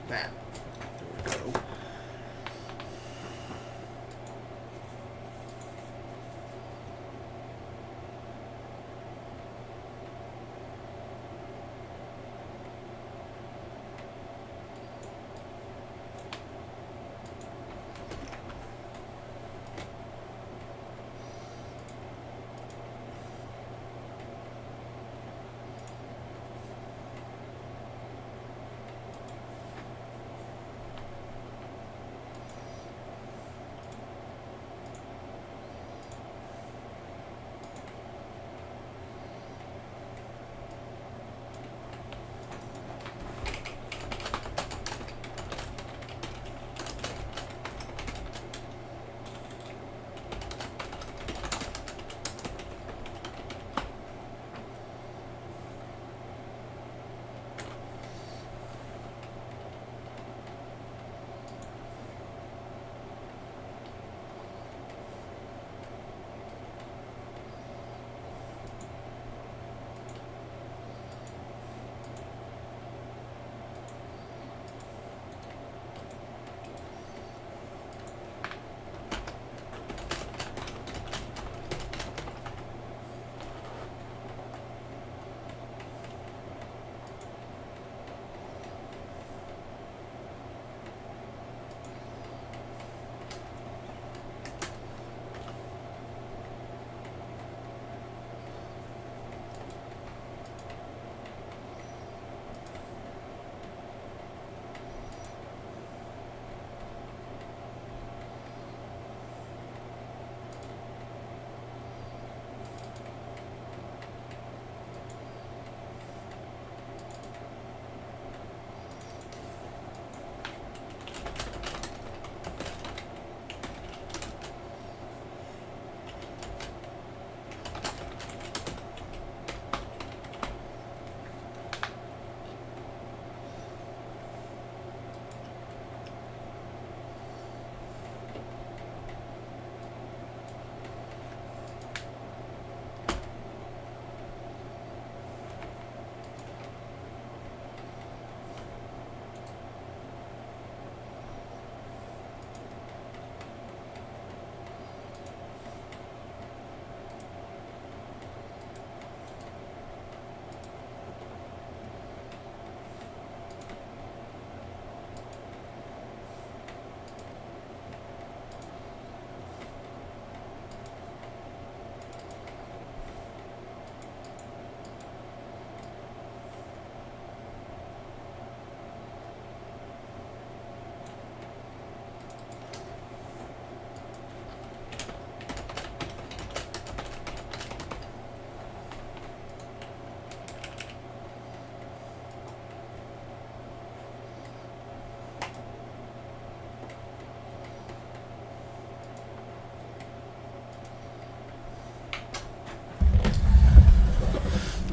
That. There we go.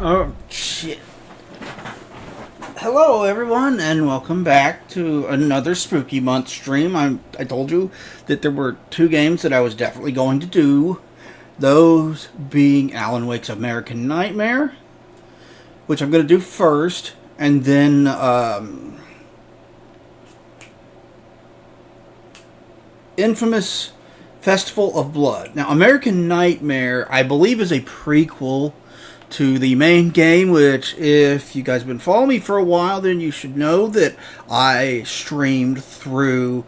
Oh, shit. Hello, everyone, and welcome back to another Spooky Month stream. I told you that there were two games that I was definitely going to do. Those being Alan Wake's American Nightmare, which I'm going to do first, and then Infamous Festival of Blood. Now, American Nightmare, I believe, is a prequel to the main game, which, if you guys have been following me for a while, then you should know that I streamed through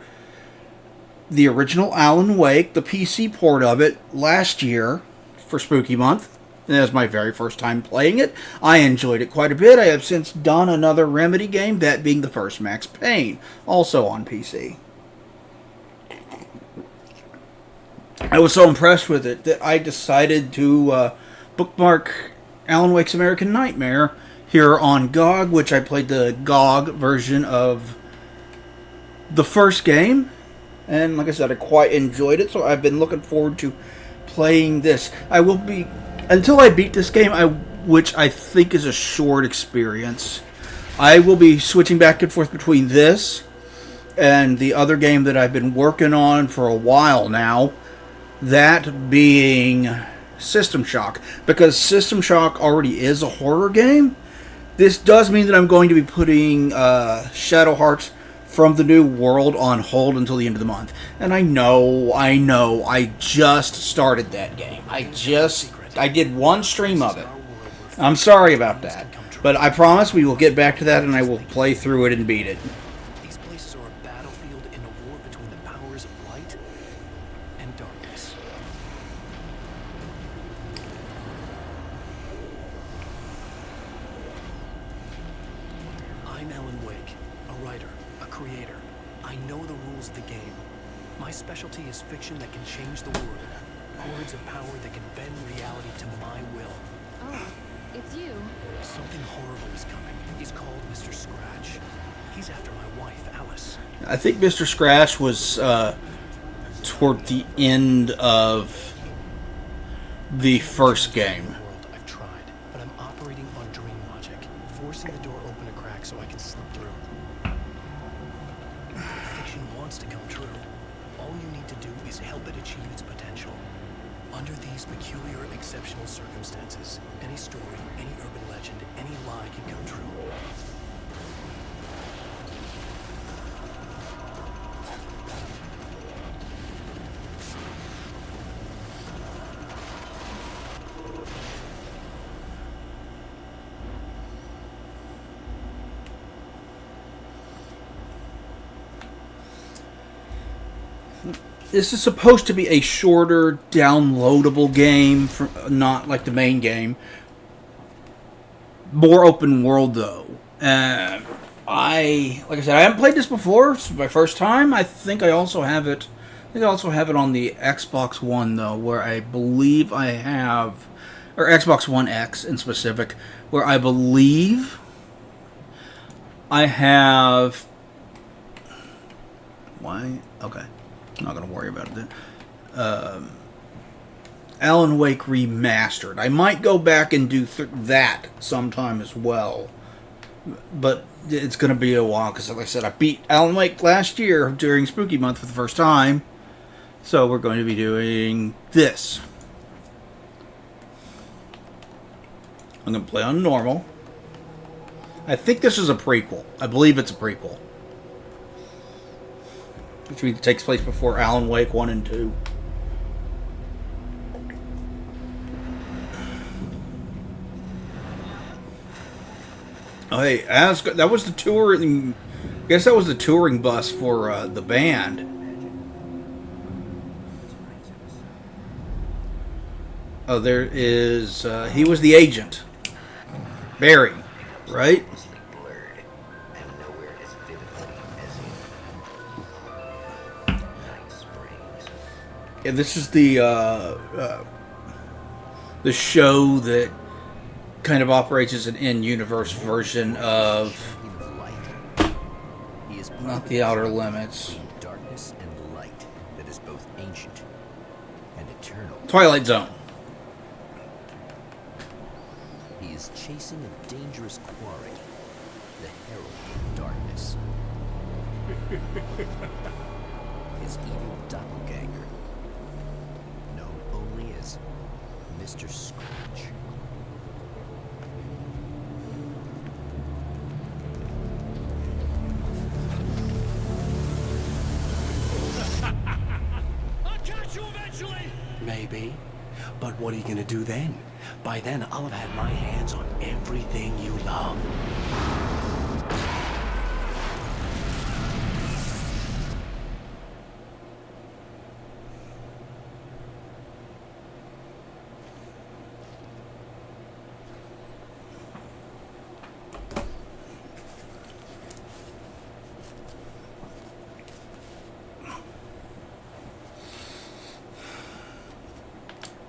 the original Alan Wake, the PC port of it, last year for Spooky Month. And that was my very first time playing it. I enjoyed it quite a bit. I have since done another Remedy game, that being the first Max Payne, also on PC. I was so impressed with it that I decided to bookmark Alan Wake's American Nightmare here on GOG, which I played the GOG version of the first game. And like I said, I quite enjoyed it, so I've been looking forward to playing this. I will be, until I beat this game, which I think is a short experience, I will be switching back and forth between this and the other game that I've been working on for a while now, that being System Shock, because System Shock already is a horror game, This does mean that I'm going to be putting Shadow Hearts from the New World on hold until the end of the month. And I know, I just started that game. I did one stream of it. I'm sorry about that. But I promise we will get back to that and I will play through it and beat it. These places are a battlefield in a war between the powers of light and darkness. I'm Alan Wake, a writer, a creator. I know the rules of the game. My specialty is fiction that can change the world. Chords of power that can bend reality to my will. Oh, it's you. Something horrible is coming. He's called Mr. Scratch. He's after my wife, Alice. I think Mr. Scratch was toward the end of the first game. I've tried, but I'm operating on dream logic, forcing the door open a crack so I can slip through. Fiction wants to come true. All you need to do is help it achieve its potential. Under these peculiar, exceptional circumstances, any story, any urban legend, any lie can come true. This is supposed to be a shorter, downloadable game, not like the main game. More open world, though. Like I said, I haven't played this before. It's my first time. I think I also have it. I think I also have it on the Xbox One, though, where I believe I have, or Xbox One X in specific, where I believe I have. Why? Okay. I'm not going to worry about it then. Alan Wake Remastered. I might go back and do that sometime as well. But it's going to be a while because, like I said, I beat Alan Wake last year during Spooky Month for the first time. So we're going to be doing this. I'm going to play on normal. I think this is a prequel. I believe it's a prequel. Which means it takes place before Alan Wake 1 and 2. Oh, hey, that was the touring. I guess that was the touring bus for the band. Oh, there is. He was the agent, Barry, right? Yeah, this is the show that kind of operates as an in-universe version of not the Outer Limits. Darkness and light that is both ancient and eternal. Twilight Zone. He is chasing a dangerous quarry, the Herald of Darkness. His evil doppelganger, known only as Mr. Scratch. I'll catch you eventually! Maybe. But what are you gonna do then? By then, I'll have had my hands on everything you love.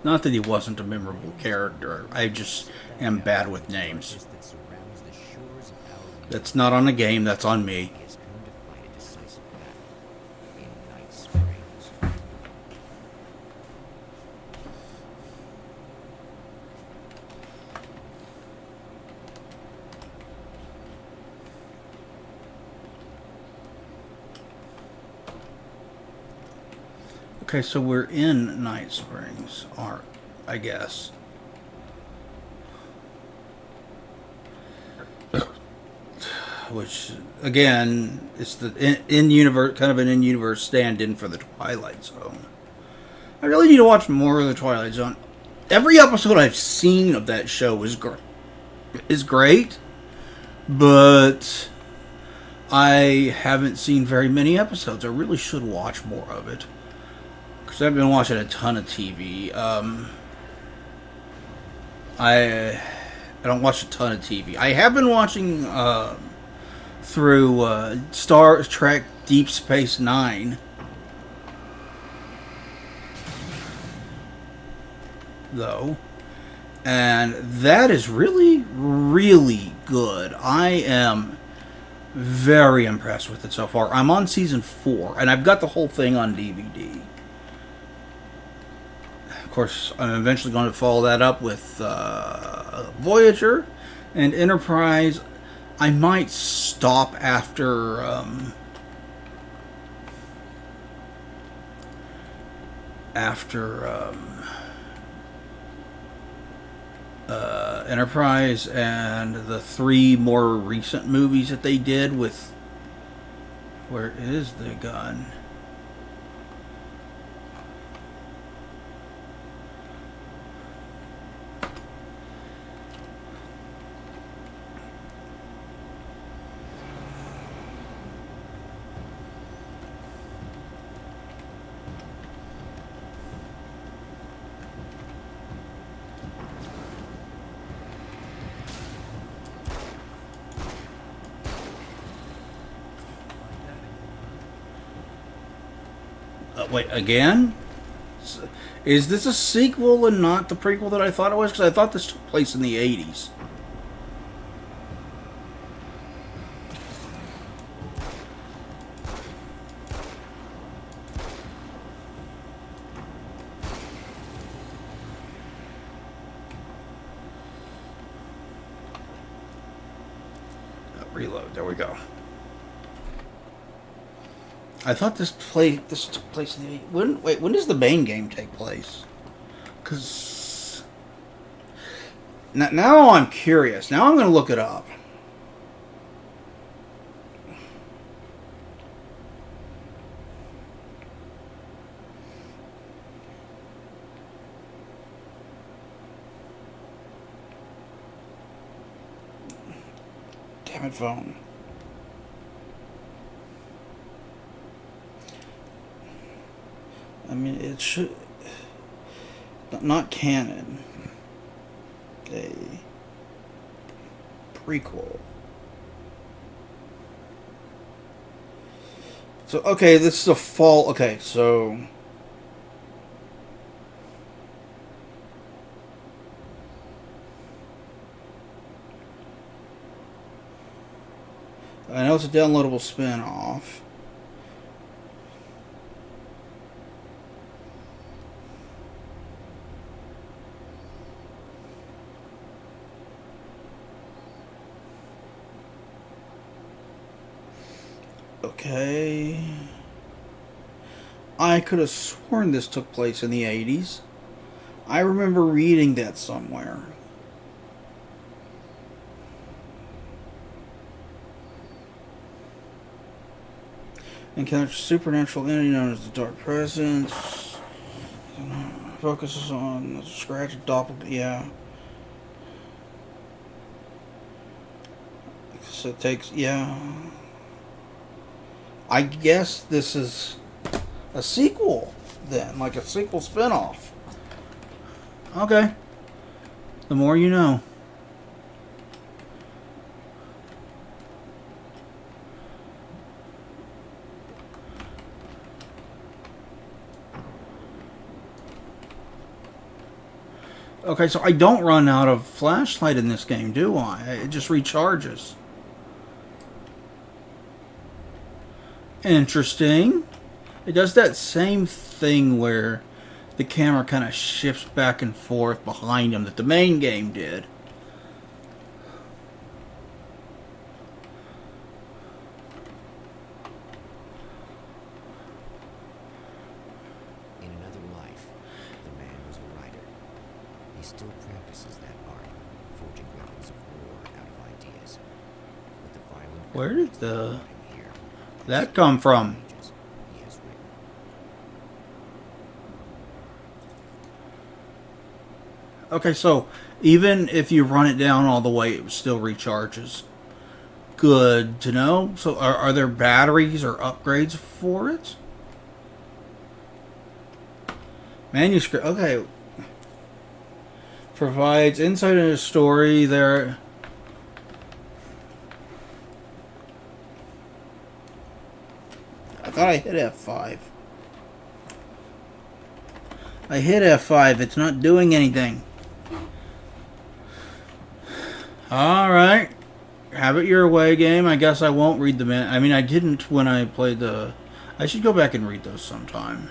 Not that he wasn't a memorable character. I just am bad with names. That surrounds the shores of our That's not on a game, that's on me. has come to fight a decisive battle in Night Springs. Okay, so we're in Night Springs, I guess. which again is the in universe, kind of an in universe stand-in for the Twilight Zone. I really need to watch more of the Twilight Zone. Every episode I've seen of that show is great, but I haven't seen very many episodes. I really should watch more of it because I've been watching a ton of TV. I don't watch a ton of TV. I have been watching through Star Trek Deep Space Nine, though, and that is really, really good. I am very impressed with it so far. I'm on season 4, and I've got the whole thing on DVD. Of course, I'm eventually going to follow that up with Voyager and Enterprise. I might stop after Enterprise and the 3 more recent movies that they did with... Where is the gun? Wait, again? Is this a sequel and not the prequel that I thought it was? Because I thought this took place in the 80s. Reload. There we go. I thought this took place in the... when does the main game take place? Because... Now I'm curious. Now I'm going to look it up. Damn it, phone. I mean, it should... Not canon. A prequel. So, okay, this is a fall... Okay, so... I know it's a downloadable spin-off. Okay. I could have sworn this took place in the 80s. I remember reading that somewhere. Encounters supernatural entity known as the Dark Presence. Focuses on the scratch doppelganger. Yeah. So it takes... Yeah. I guess this is a sequel, then. Like a sequel spinoff. Okay. The more you know. Okay, so I don't run out of flashlight in this game, do I? It just recharges. Interesting. It does that same thing where the camera kind of shifts back and forth behind him that the main game did. In another life, the man was a writer. He still practices that art, forging weapons of war out of ideas. With the violent Where did the Here, that come from? pages he has written. Okay, so even if you run it down all the way, it still recharges. Good to know. So are there batteries or upgrades for it? Manuscript. Okay. Provides insight into the story. There. I thought I hit F5. I hit F5. It's not doing anything. Alright. Have it your way, game. I guess I won't read the man. I mean, I didn't when I played the... I should go back and read those sometime.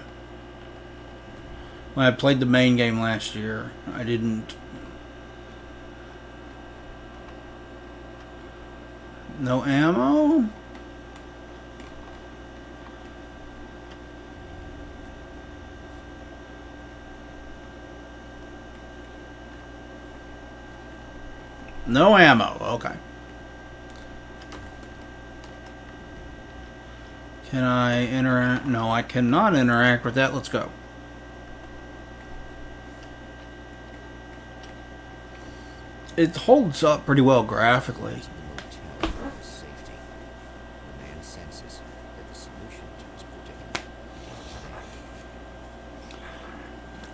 When I played the main game last year, I didn't... No ammo? No ammo. Okay. Can I interact? No, I cannot interact with that. Let's go. It holds up pretty well graphically. To the motel for his safety. The man senses that the solution to his predicament lies there.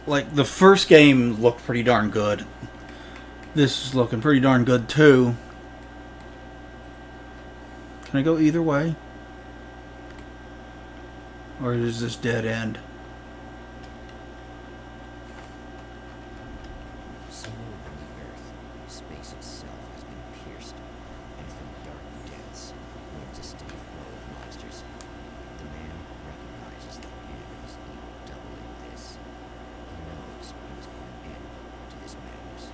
Like, the first game looked pretty darn good. This is looking pretty darn good too. Can I go either way? Or is this dead end? Somewhere on the earth, space itself has been pierced, and from dark depths runs a steady flow of monsters. The man recognizes the hand of his evil double in this. He knows he must put an end to this madness.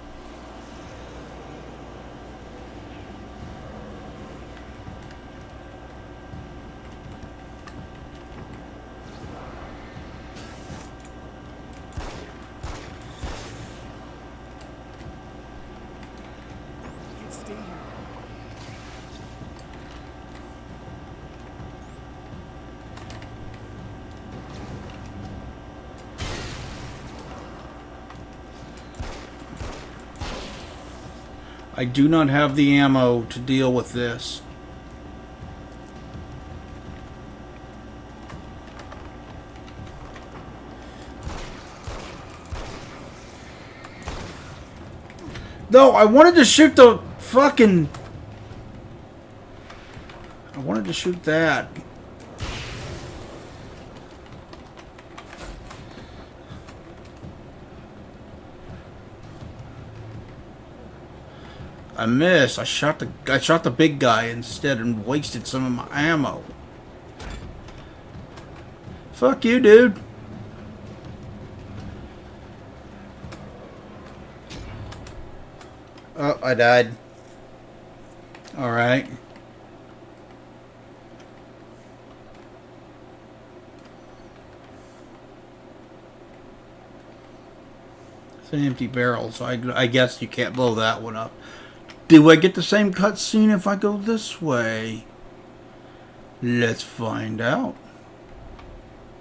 Can't stay here. I do not have the ammo to deal with this. No, I wanted to shoot the fucking... I wanted to shoot that. I missed. I shot the big guy instead and wasted some of my ammo. Fuck you, dude. Oh, I died. Alright. It's an empty barrel, so I guess you can't blow that one up. Do I get the same cutscene if I go this way? Let's find out.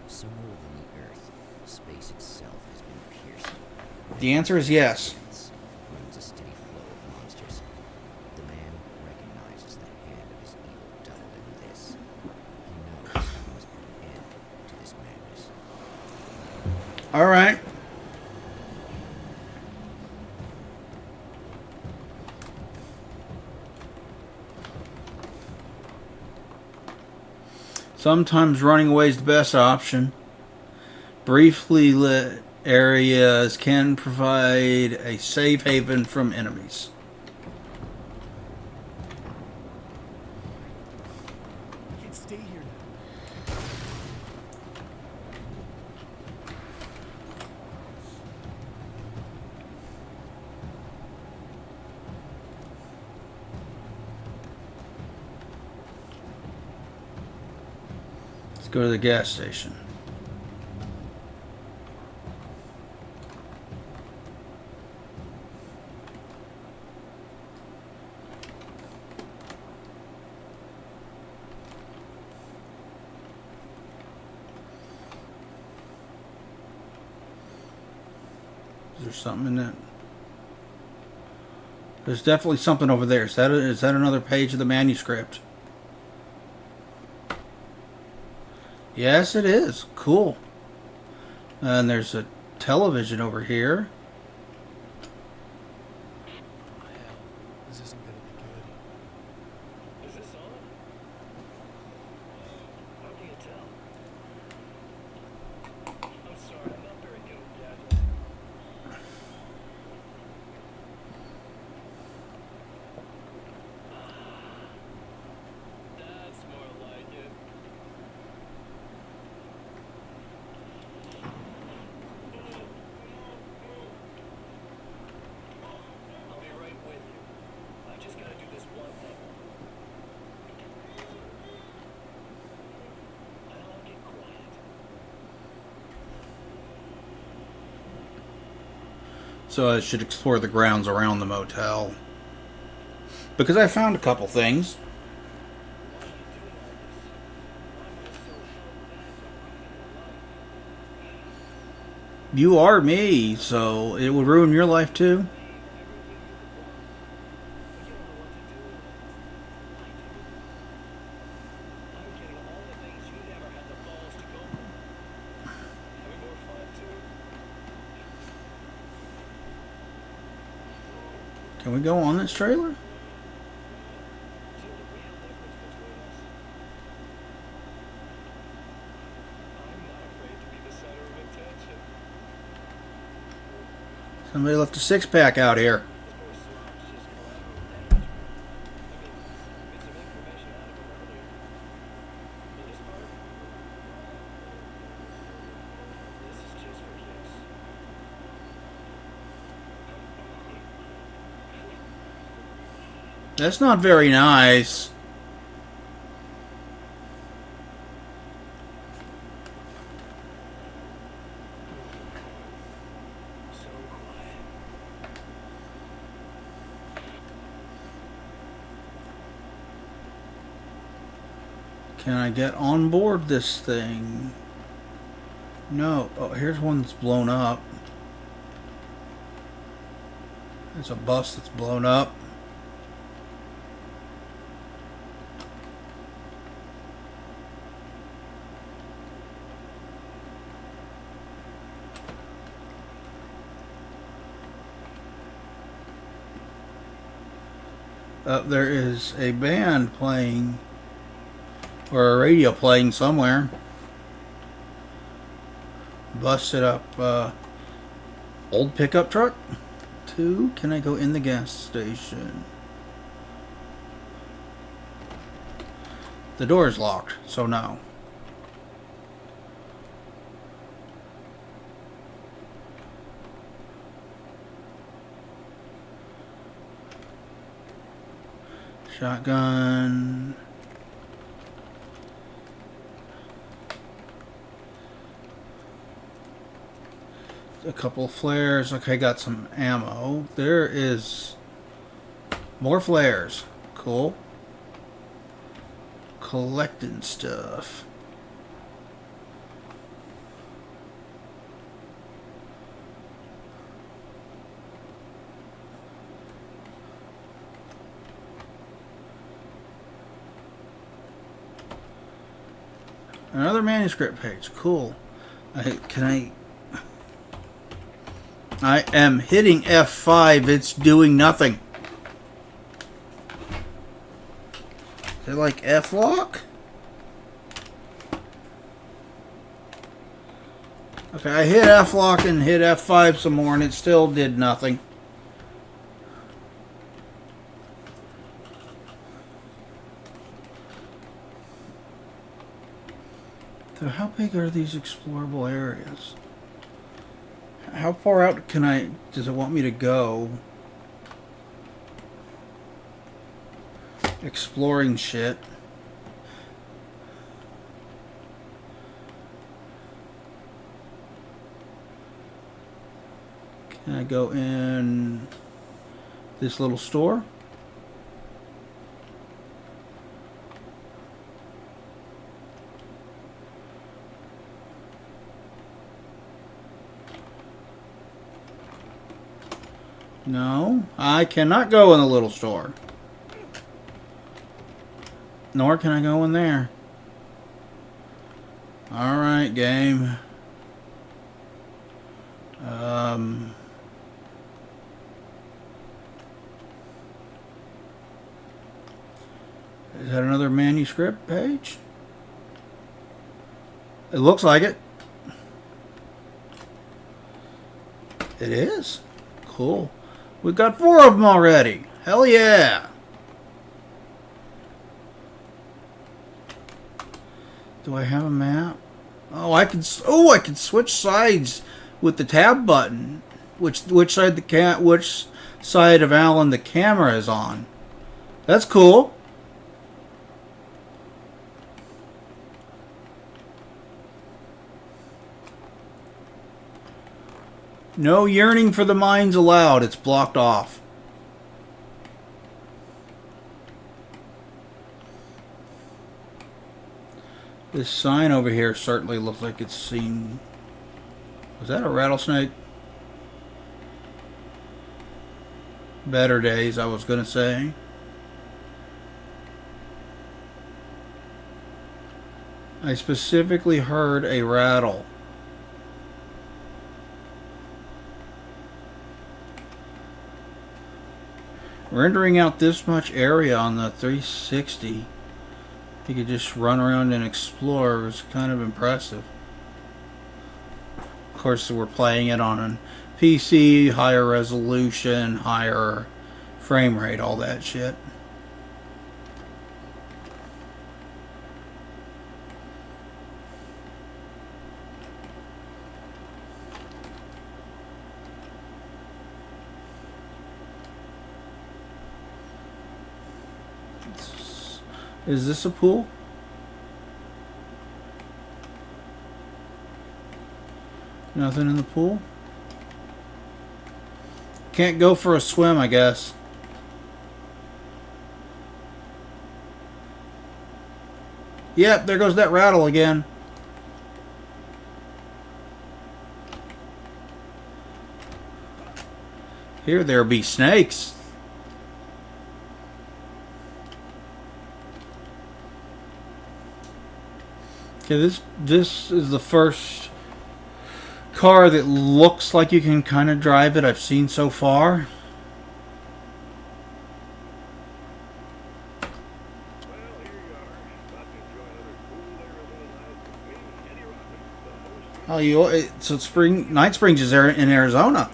Somewhere on the earth, space itself has been pierced. The answer is yes. Depths runs a steady flow of monsters. The man recognizes the hand of his evil double in this. He knows he must put an end to this madness. Alright. Sometimes running away is the best option. Briefly lit areas can provide a safe haven from enemies. Can't stay here now. Let's go to the gas station. There's something in that. There's definitely something over there. Is that another page of the manuscript? Yes, it is. Cool. And there's a television over here. Oh, hell, this isn't gonna be good. Is this on? How can you tell? I'm sorry, I'm not very good at gadgets. That's more like it. I'll be right with you. I just gotta do this one thing. I'll get quiet. So I should explore the grounds around the motel. Because I found a couple things. You are me, so it would ruin your life too. Can we go on this trailer? Somebody left a six-pack out here. That's not very nice. Can I get on board this thing? No. Oh, here's one that's blown up. There's a bus that's blown up. There is a band playing, or a radio playing somewhere. Busted up old pickup truck. 2. Can I go in the gas station? The door is locked, so no. Shotgun. A couple flares. Okay, got some ammo. There is more flares. Cool. Collecting stuff. Another manuscript page. Cool. I am hitting F5. It's doing nothing. Is it like F-lock? Okay, I hit F-lock and hit F5 some more and it still did nothing. So how big are these explorable areas? How far out does it want me to go? Exploring shit. Can I go in this little store? No, I cannot go in the little store. Nor can I go in there. Alright, game. Is that another manuscript page? It looks like it. It is. Cool. We've got 4 of them already. Hell yeah. Do I have a map? Oh, I can switch sides with the tab button. Which side which side of Alan the camera is on. That's cool. No yearning for the mines allowed. It's blocked off. This sign over here certainly looks like it's seen... Was that a rattlesnake? Better days, I was gonna say. I specifically heard a rattle. Rendering out this much area on the 360, you could just run around and explore. It was kind of impressive. Of course, we're playing it on a PC, higher resolution, higher frame rate, all that shit. Is this a pool? Nothing in the pool? Can't go for a swim, I guess. Yep, there goes that rattle again. Here there be snakes. Okay, this is the first car that looks like you can kind of drive it I've seen so far. Oh, so Night Springs is there in Arizona.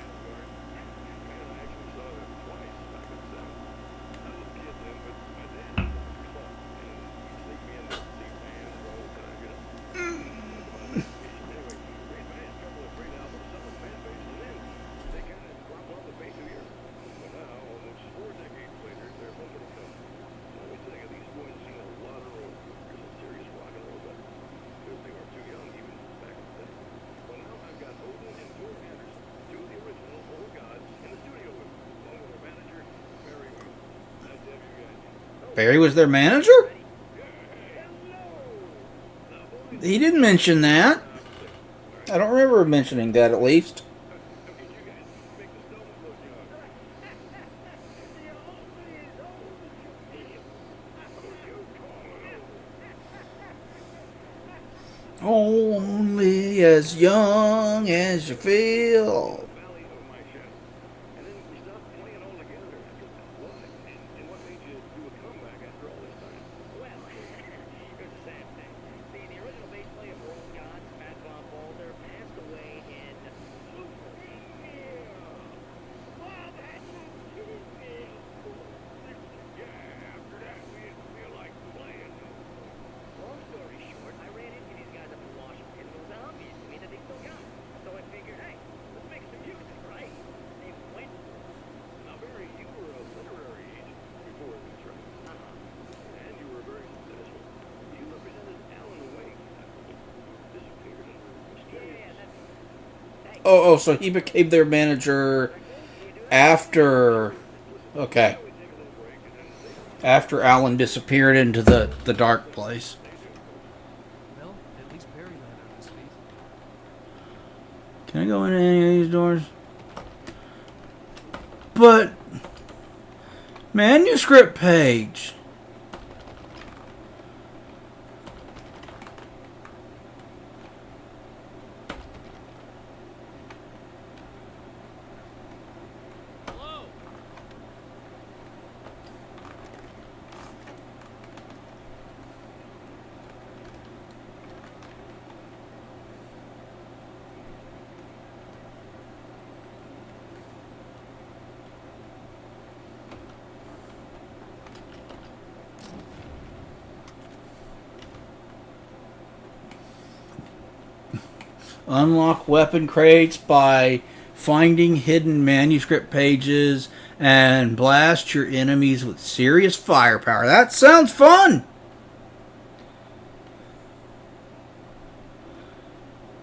Barry was their manager? He didn't mention that. I don't remember mentioning that, at least. Only as young as you feel. Oh, so he became their manager after... Okay. After Alan disappeared into the dark place. Well, at least Barry landed on his feet. Can I go into any of these doors? but manuscript page. Unlock weapon crates by finding hidden manuscript pages and blast your enemies with serious firepower. That sounds fun!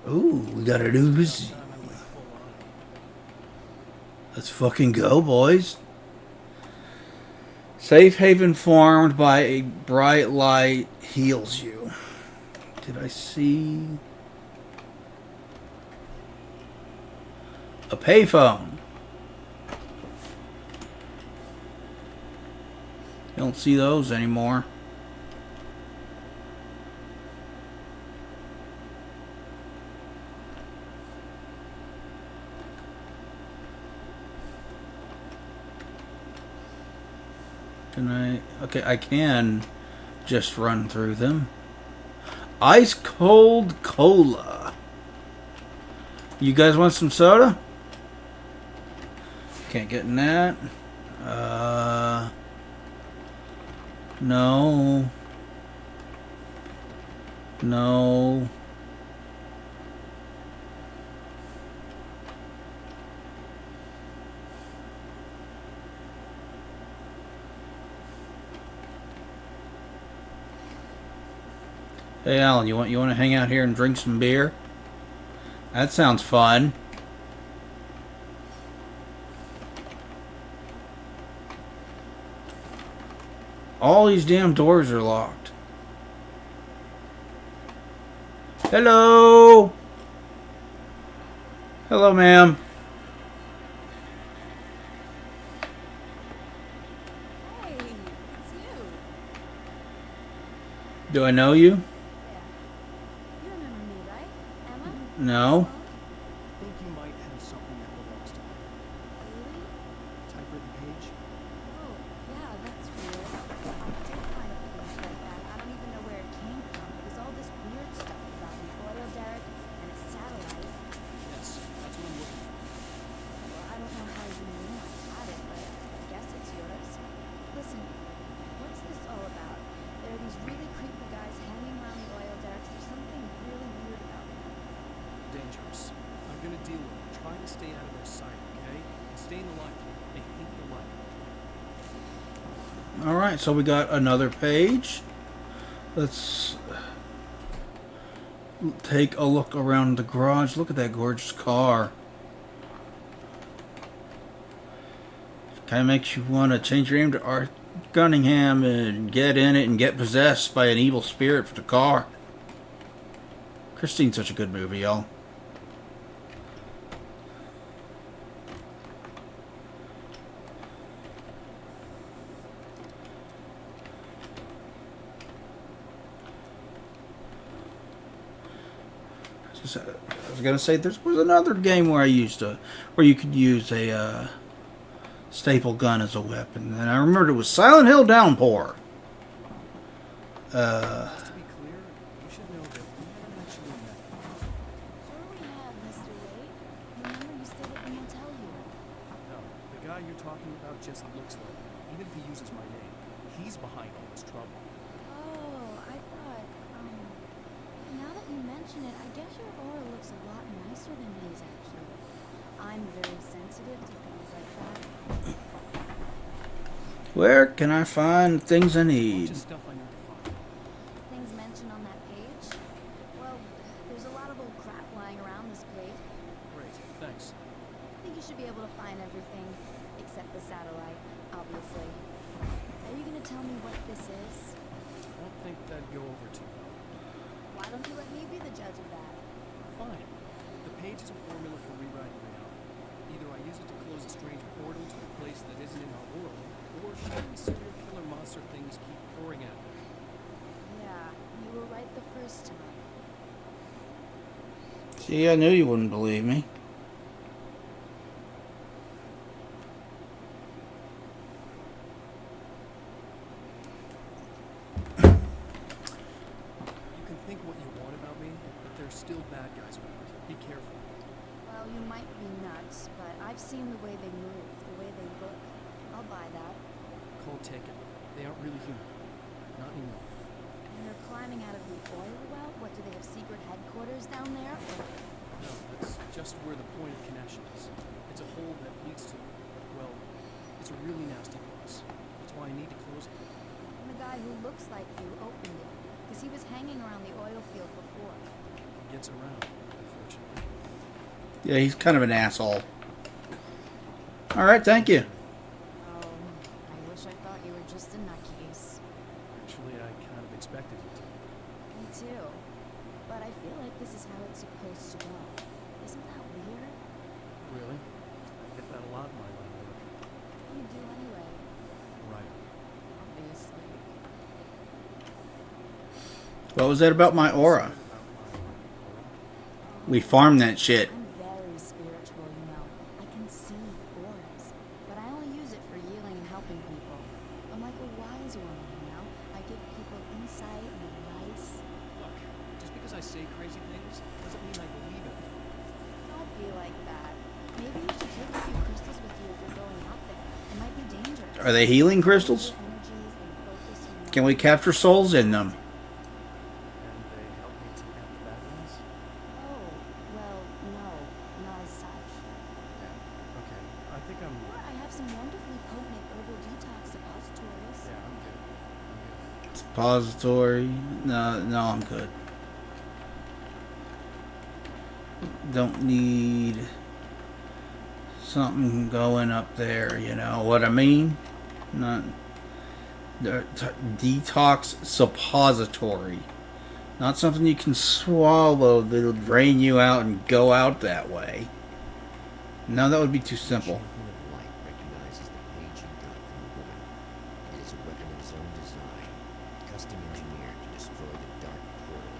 Ooh, we got a Uzi. Let's fucking go, boys. Safe haven formed by a bright light heals you. Did I see... a payphone. You don't see those anymore. Can I? Okay, I can just run through them. Ice cold cola. You guys want some soda? Can't get in that. No. No. Hey Alan, you want to hang out here and drink some beer? That sounds fun. All these damn doors are locked. Hello. Hello, ma'am. Hey, it's you. Do I know you? Yeah. You remember me, right? Emma? No. I think you might have something that belongs to me. Really? Typewritten page? Oh, yeah, that's weird. I did find a page like that. I don't even know where it came from. It was all this weird stuff about an oil derrick and a satellite. Yes, that's what I'm looking for. Well, I don't know how you knew I had it, but I guess it's yours. Listen, what's this all about? There are these really creepy guys hanging around the oil derricks. There's something really weird about them. Dangerous. I'm gonna deal with it. Try to stay out of their sight, okay? And stay in the light. They hate the light. Alright, so we got another page. Let's take a look around the garage. Look at that gorgeous car. Kind of makes you want to change your name to Art Cunningham and get in it and get possessed by an evil spirit for the car. Christine's such a good movie, y'all. I was gonna say there was another game where where you could use a staple gun as a weapon, and I remembered it was Silent Hill Downpour. To be clear, you should know that we haven't actually met. Sure we have, Mr. Wade. Remember you stayed at the motel here. No, the guy you're talking about just looks like me. Even if he uses my name, he's behind all this trouble. Oh, I thought, now that you mention it, I guess your aura looks a lot nicer than his, actually. I'm very sensitive to things like that. Where can I find things I need? Just stuff I need to find. Things mentioned on that page? Well, there's a lot of old crap lying around this place. Great, thanks. I think you should be able to find everything, except the satellite, obviously. Are you gonna tell me what this is? I don't think that'd go over too well. Why don't you let me be the judge of that? Fine. The page is a formula for rewriting reality. Either I use it to close a strange portal to a place that isn't in our world, or these serial killer monster things keep pouring at me. Yeah, you were right the first time. See, I knew you wouldn't believe me. You can think what you want about me, but there's still bad guys around. Be careful. Well, you might be nuts, but I've seen the way they move, the way they look. I'll buy that. Call taken. They aren't really human. Not anymore. And they're climbing out of the oil well? What, do they have secret headquarters down there? Or... No, that's just where the point of connection is. It's a hole that leads to, well, it's a really nasty place. That's why I need to close it. And the guy who looks like you opened it, because he was hanging around the oil field before. It gets around, unfortunately. Yeah, he's kind of an asshole. Alright, thank you. Oh, I wish I thought you were just a nutcase. Actually, I kind of expected you to. Me too. But I feel like this is how it's supposed to go. Isn't that weird? Really? I get that a lot in my line of work. You do anyway, Right. obviously. What was that about my aura? We farmed that shit. I'm very spiritual, you know. I can see auras, but I only use it for healing and helping people. I'm like a wise woman, you know. I give people insight and advice. Look, just because I say crazy things doesn't mean I believe in them. Don't be like that. Maybe you should take a few crystals with you if you're going out there. It might be dangerous. Are they healing crystals? Energies and focus on Can we capture souls in them? And they help me take out the bad guys? Oh, well, no, not as such. Yeah. Okay. I think I'm. Or I have some wonderfully potent herbal detox suppositories. Yeah, I'm good. I'm good. Suppository. No, I'm good. Don't need something going up there, you know what I mean? Not detox suppository. Not something you can swallow that'll drain you out and go out that way. No, that would be too simple. Champion of Light recognizes the page he got from the woman. It is a weapon of his own design, custom engineered to destroy the dark portal.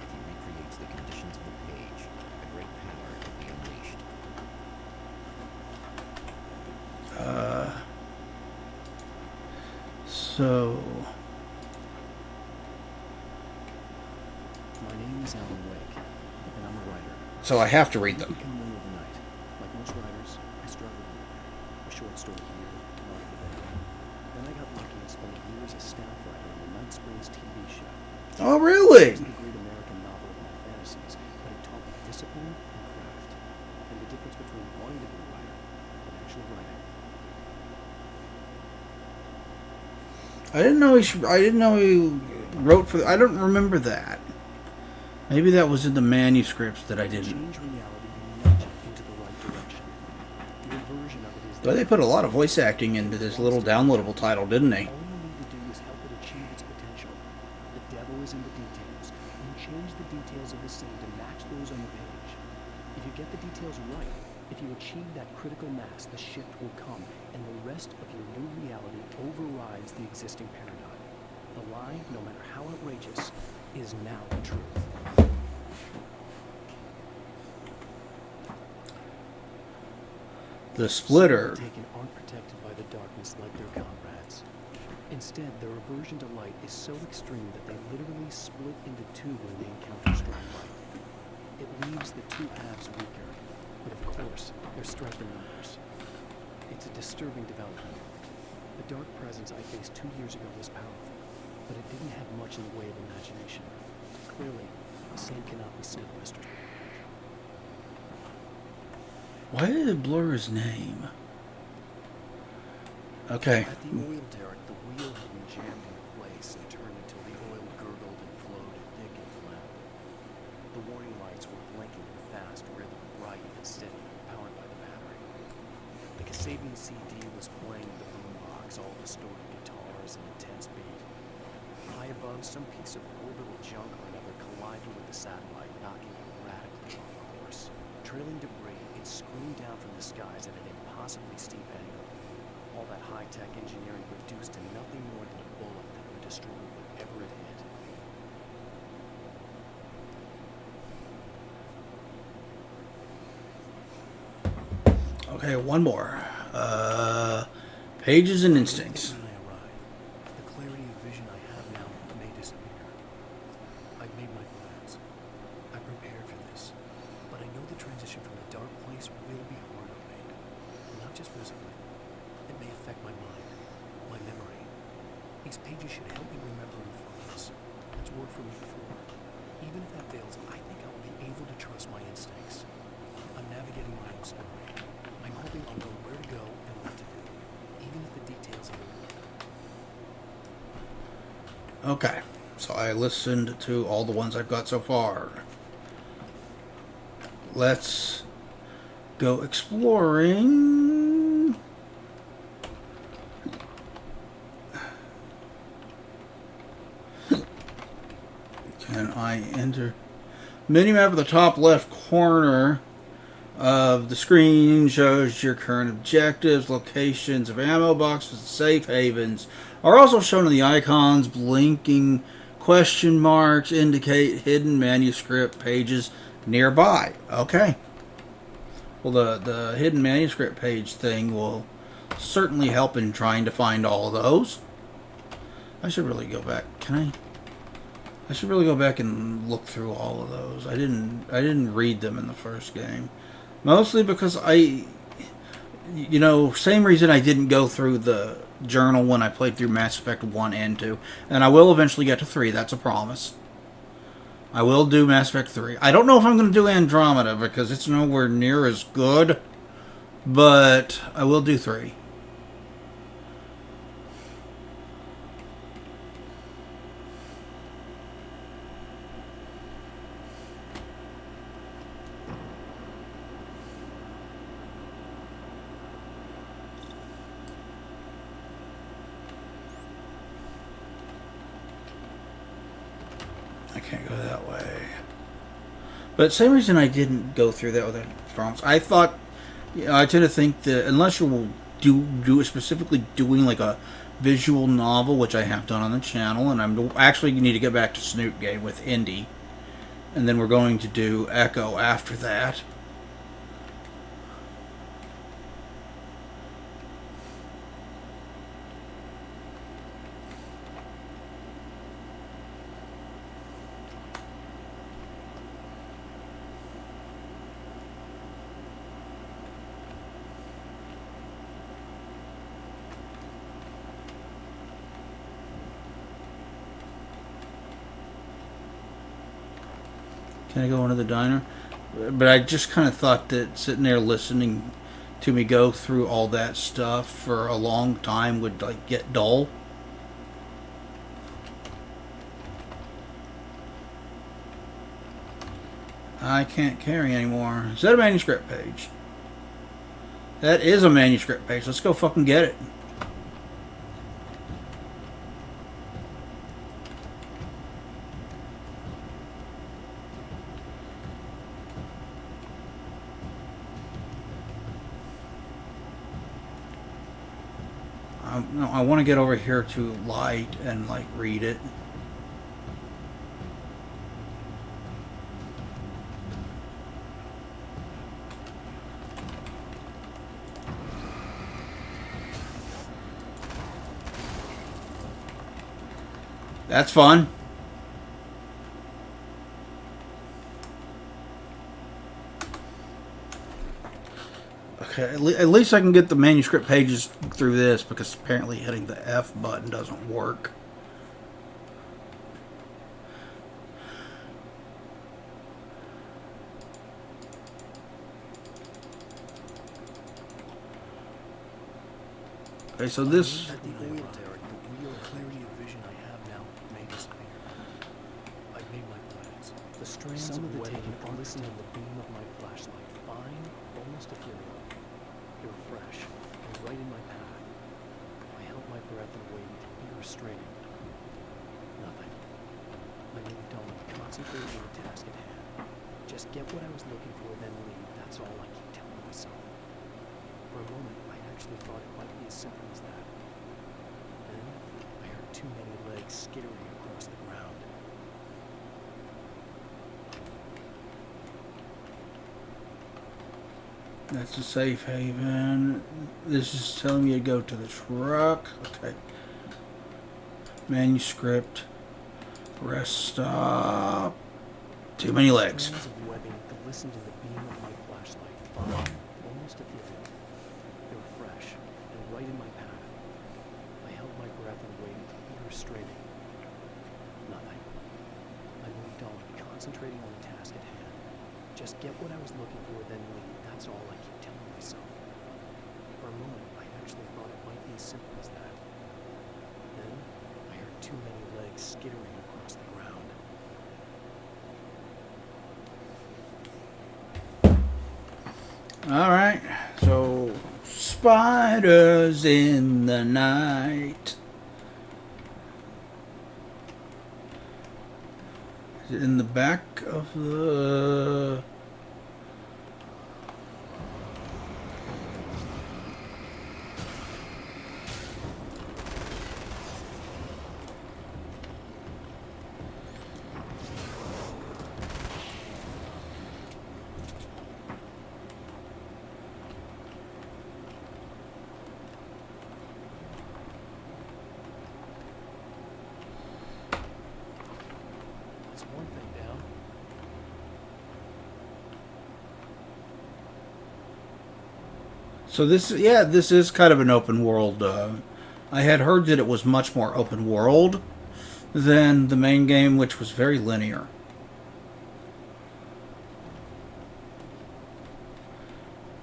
If he recreates the conditions of the page, a great power will be unleashed. So My name is Alan Wake, and I'm a writer. I have to read I them. became one overnight. Like most writers, I struggled with it. A short story here, a novel there. Then I got lucky and spent years as staff writer on the Night Springs TV show. Oh, really? It wasn't a great American novel of my fantasies, but it taught me discipline and craft, and the difference between wanting to be a writer and actually writing. I didn't know he wrote for. I don't remember that. Maybe that was in the manuscripts that I didn't. Change reality and nudge it into the right direction. Your version of it is But they put a lot of voice acting into this little downloadable title, didn't they? all you need to do is help it achieve its potential. The devil is in the details. You change the details of the scene to match those on the page. If you get the details right, if you achieve that critical mass, the shift will come, and the rest of your new reality overrides the existing paradigm. The lie, no matter how outrageous, is now the truth. The Splitter. Taken aren't protected by the darkness like their comrades. Instead, their aversion to light is so extreme that they literally split into two when they encounter strong light. It leaves the two halves weaker, but of course, their strength in numbers. It's a disturbing development. The dark presence I faced 2 years ago was powerful, but it didn't have much in the way of imagination. Clearly, the same cannot be said of Mr. Why did it blur his name? Okay. At the oil derrick, the wheel had been jammed in place and turned until the oil gurgled and flowed thick and flammable. The warning lights were blinking in fast rhythm, bright and steady, powered by the battery. The Kasabian CD was playing in the boombox, all distorted guitars and intense beat. High above, some piece of orbital junk or another collided with the satellite, knocking it radically off course. Trailing debris, it could scream down from the skies at an impossibly steep angle. All that high-tech engineering reduced to nothing more than a bullet that would destroy whatever it hit. Okay, one more. Pages and instincts. When I arrive, the clarity of vision I have now may disappear. I've made my plans. I prepared for this. But I know the transition from the dark place will be hard on me. Not just physically. It may affect my mind, my memory. These pages should help me remember and focus. That's worked for me before. Even if that fails, I think I will be able to trust my instincts. I'm navigating my own story. I'm hoping I'll know where to go and what to do, even if the details are new. Okay, so I listened to all the ones I've got so far. Let's go exploring. Can I enter? Minimap at the top left corner of the screen shows your current objectives. Locations of ammo boxes and safe havens are also shown in the icons. Blinking question marks indicate hidden manuscript pages nearby. Okay. Well, the hidden manuscript page thing will certainly help in trying to find all of those. I should really go back. Can I? I should really go back and look through all of those. I didn't read them in the first game. Mostly because same reason I didn't go through the journal when I played through Mass Effect 1 and 2. And I will eventually get to 3, that's a promise. I will do Mass Effect 3. I don't know if I'm going to do Andromeda because it's nowhere near as good. But I will do 3. I can't go that way. But same reason I didn't go through that with Andromeda. I thought, I tend to think that unless you do specifically doing like a visual novel, which I have done on the channel, and I'm actually need to get back to Snoop Game with Indy, and then we're going to do Echo after that. Can I go into the diner? But I just kind of thought that sitting there listening to me go through all that stuff for a long time would like get dull. I can't carry anymore. Is that a manuscript page? That is a manuscript page. Let's go fucking get it. No, I want to get over here to light and like read it. That's fun. Okay, at least I can get the manuscript pages through this, because apparently hitting the F button doesn't work. Okay, so this... At the oil derrick, the real clarity of vision I have now may disappear. I've made my plans. The strands of webbing glisten in the beam of my flashlight, fine, almost ethereal. They were fresh, and right in my path. I held my breath and waited, irrestraining. Nothing. I moved on, concentrating on the task at hand. Just get what I was looking for, then leave. That's all I keep telling myself. For a moment, I actually thought it might be as simple as that. Then, I heard too many legs skittering across the ground. That's a safe haven. This is telling me to go to the truck. Okay. Manuscript. Rest stop. Too many legs. Strands of webbing glistened in the beam of my flashlight, fine, almost ethereal. They were fresh and right in my path. I held my breath and waited, restraining. Nothing. I moved on, concentrating on the task at hand. Just get what I was looking for, then leave. That's all I keep telling myself. For a moment, I actually thought it might be as simple as that. Then, I heard too many legs skittering across the ground. Alright, so spiders in the night. Is it in the back of the... That's one thing down. So this is kind of an open world. I had heard that it was much more open world than the main game, which was very linear.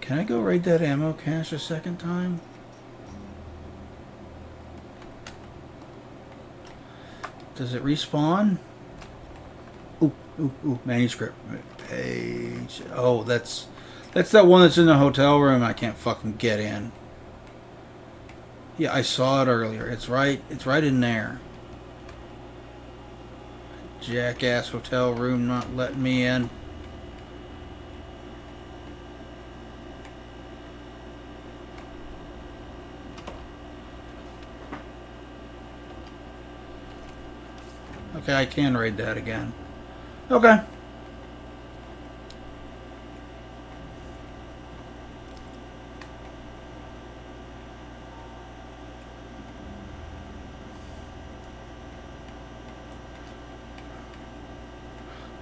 Can I go raid that ammo cache a second time? Does it respawn? Ooh, manuscript page. Oh, that's that one that's in the hotel room I can't fucking get in. Yeah, I saw it earlier. It's right in there. Jackass hotel room not letting me in. Okay, I can raid that again. Okay.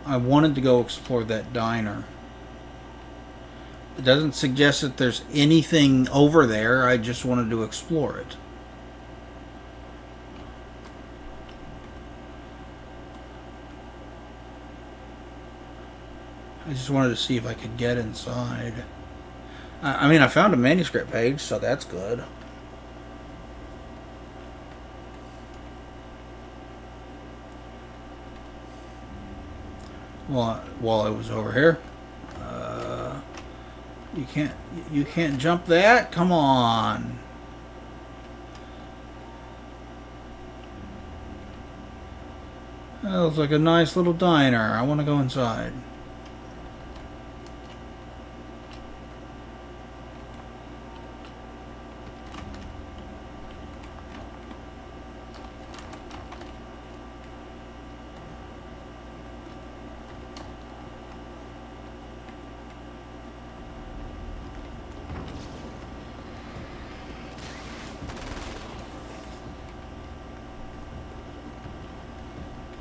I wanted to go explore that diner. It doesn't suggest that there's anything over there. I just wanted to explore it. I just wanted to see if I could get inside. I mean, I found a manuscript page, so that's good. While I was over here, you can't jump that. Come on. That looks like a nice little diner. I want to go inside.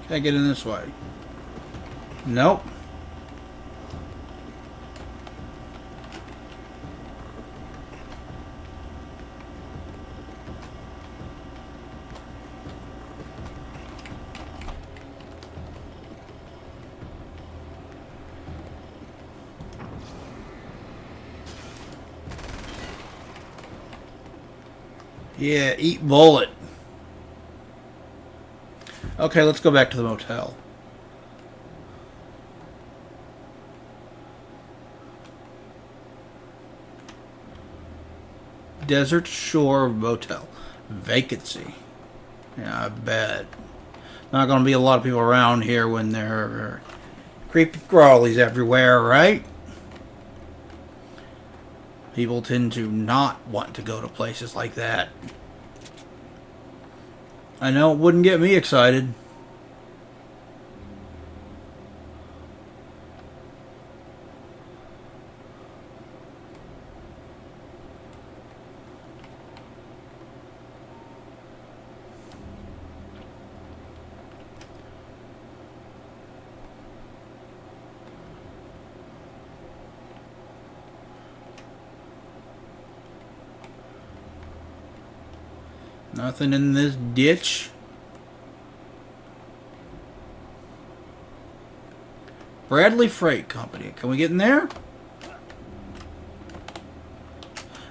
Can't get in this way. Nope. Yeah, eat bullet. Okay, let's go back to the motel. Desert Shore Motel. Vacancy. Yeah, I bet. Not going to be a lot of people around here when there are creepy crawlies everywhere, right? People tend to not want to go to places like that. I know it wouldn't get me excited. Nothing in this ditch. Bradley Freight Company. Can we get in there?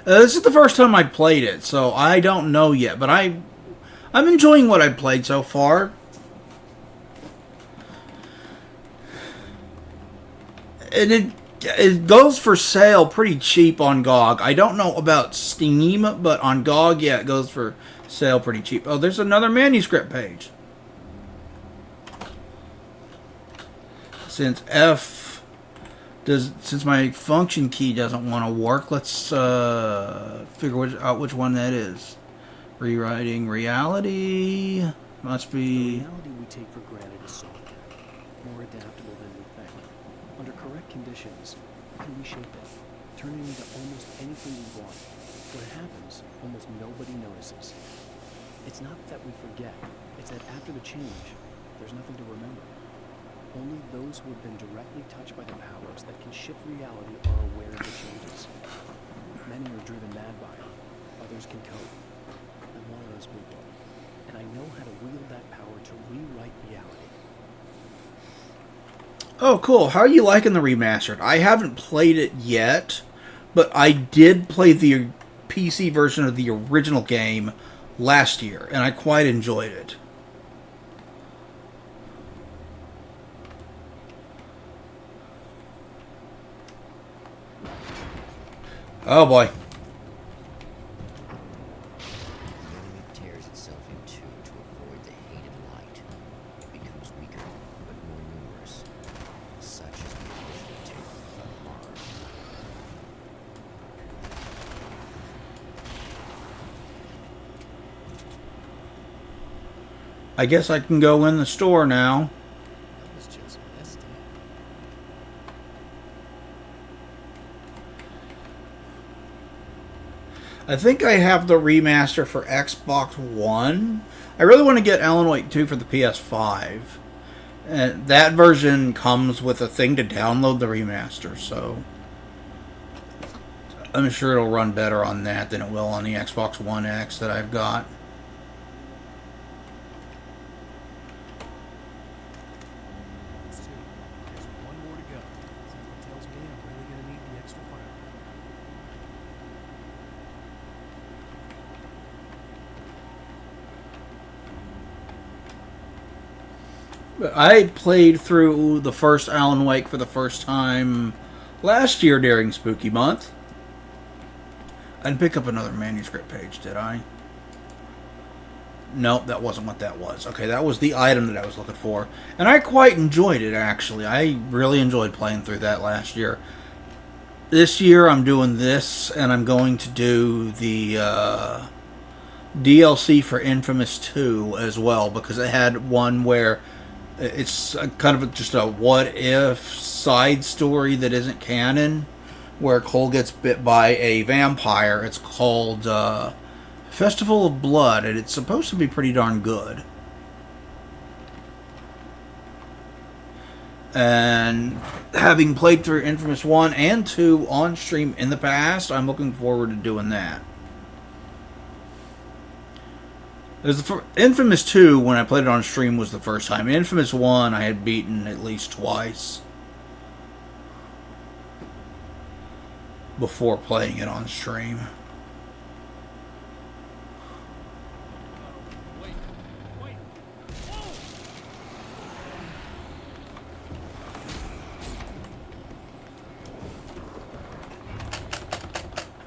This is the first time I played it, so I don't know yet. But I'm enjoying what I've played so far. And it goes for sale pretty cheap on GOG. I don't know about Steam, but on GOG, yeah, it goes for sale pretty cheap. Oh, there's another manuscript page. Since my function key doesn't want to work, let's figure out which one that is. Rewriting reality must The be. reality we take for granted is softer, more adaptable than we think. Under correct conditions, we can reshape it, turn it into almost anything we want. When it happens, almost nobody notices. It's not that we forget, it's that after the change, there's nothing to remember. Only those who have been directly touched by the powers that can shift reality are aware of the changes. Many are driven mad by it, others can cope. I'm one of those people, and I know how to wield that power to rewrite reality. Oh, cool. How are you liking the remastered? I haven't played it yet, but I did play the PC version of the original game last year, and I quite enjoyed it. Oh boy. The enemy tears itself in two to avoid the hated light. It becomes weaker, but more numerous. Such is the initial terror of Mars. I guess I can go in the store now. That was just messed up. I think I have the remaster for Xbox One. I really want to get Alan Wake 2 for the PS5. And that version comes with a thing to download the remaster, so I'm sure it'll run better on that than it will on the Xbox One X that I've got. There's one more to go. Something tells me I'm really gonna need the extra fire. But I played through the first Alan Wake for the first time last year during Spooky Month. I didn't pick up another manuscript page, did I? Nope, that wasn't what that was. Okay, that was the item that I was looking for. And I quite enjoyed it, actually. I really enjoyed playing through that last year. This year, I'm doing this, and I'm going to do the DLC for Infamous 2 as well, because it had one where it's kind of just a what-if side story that isn't canon, where Cole gets bit by a vampire. It's called Festival of Blood, and it's supposed to be pretty darn good. And having played through Infamous 1 and 2 on stream in the past, I'm looking forward to doing that. Infamous 2, when I played it on stream, was the first time. Infamous 1, I had beaten at least twice before playing it on stream.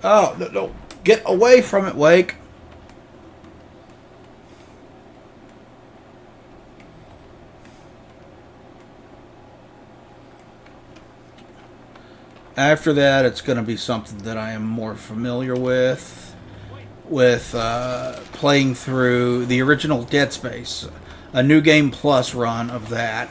Oh, no, get away from it, Wake. After that, it's going to be something that I am more familiar with playing through the original Dead Space, a New Game Plus run of that.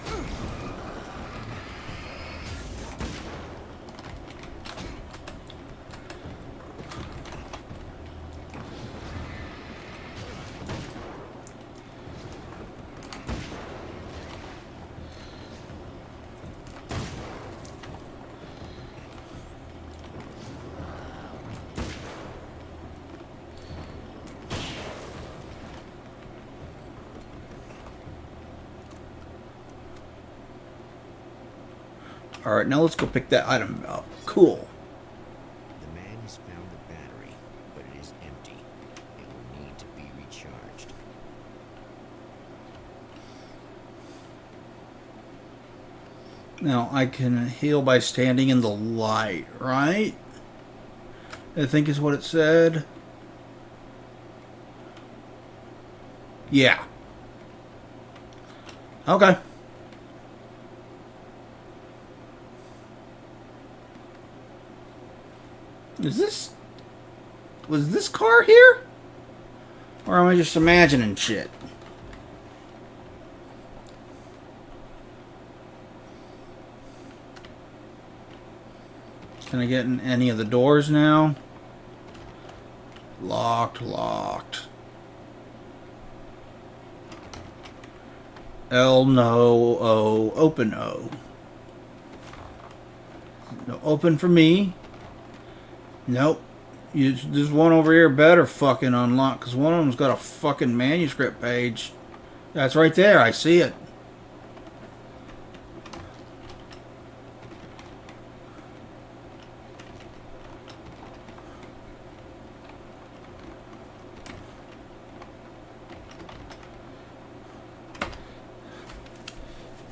Alright, now let's go pick that item up. Cool. The man has found the battery, but it is empty. It will need to be recharged. Now, I can heal by standing in the light, right? I think is what it said. Yeah. Okay. Was this car here? Or am I just imagining shit? Can I get in any of the doors now? Locked. L, no, O, open O. No, open for me. Nope. This one over here better fucking unlock, because one of them's got a fucking manuscript page. That's right there. I see it.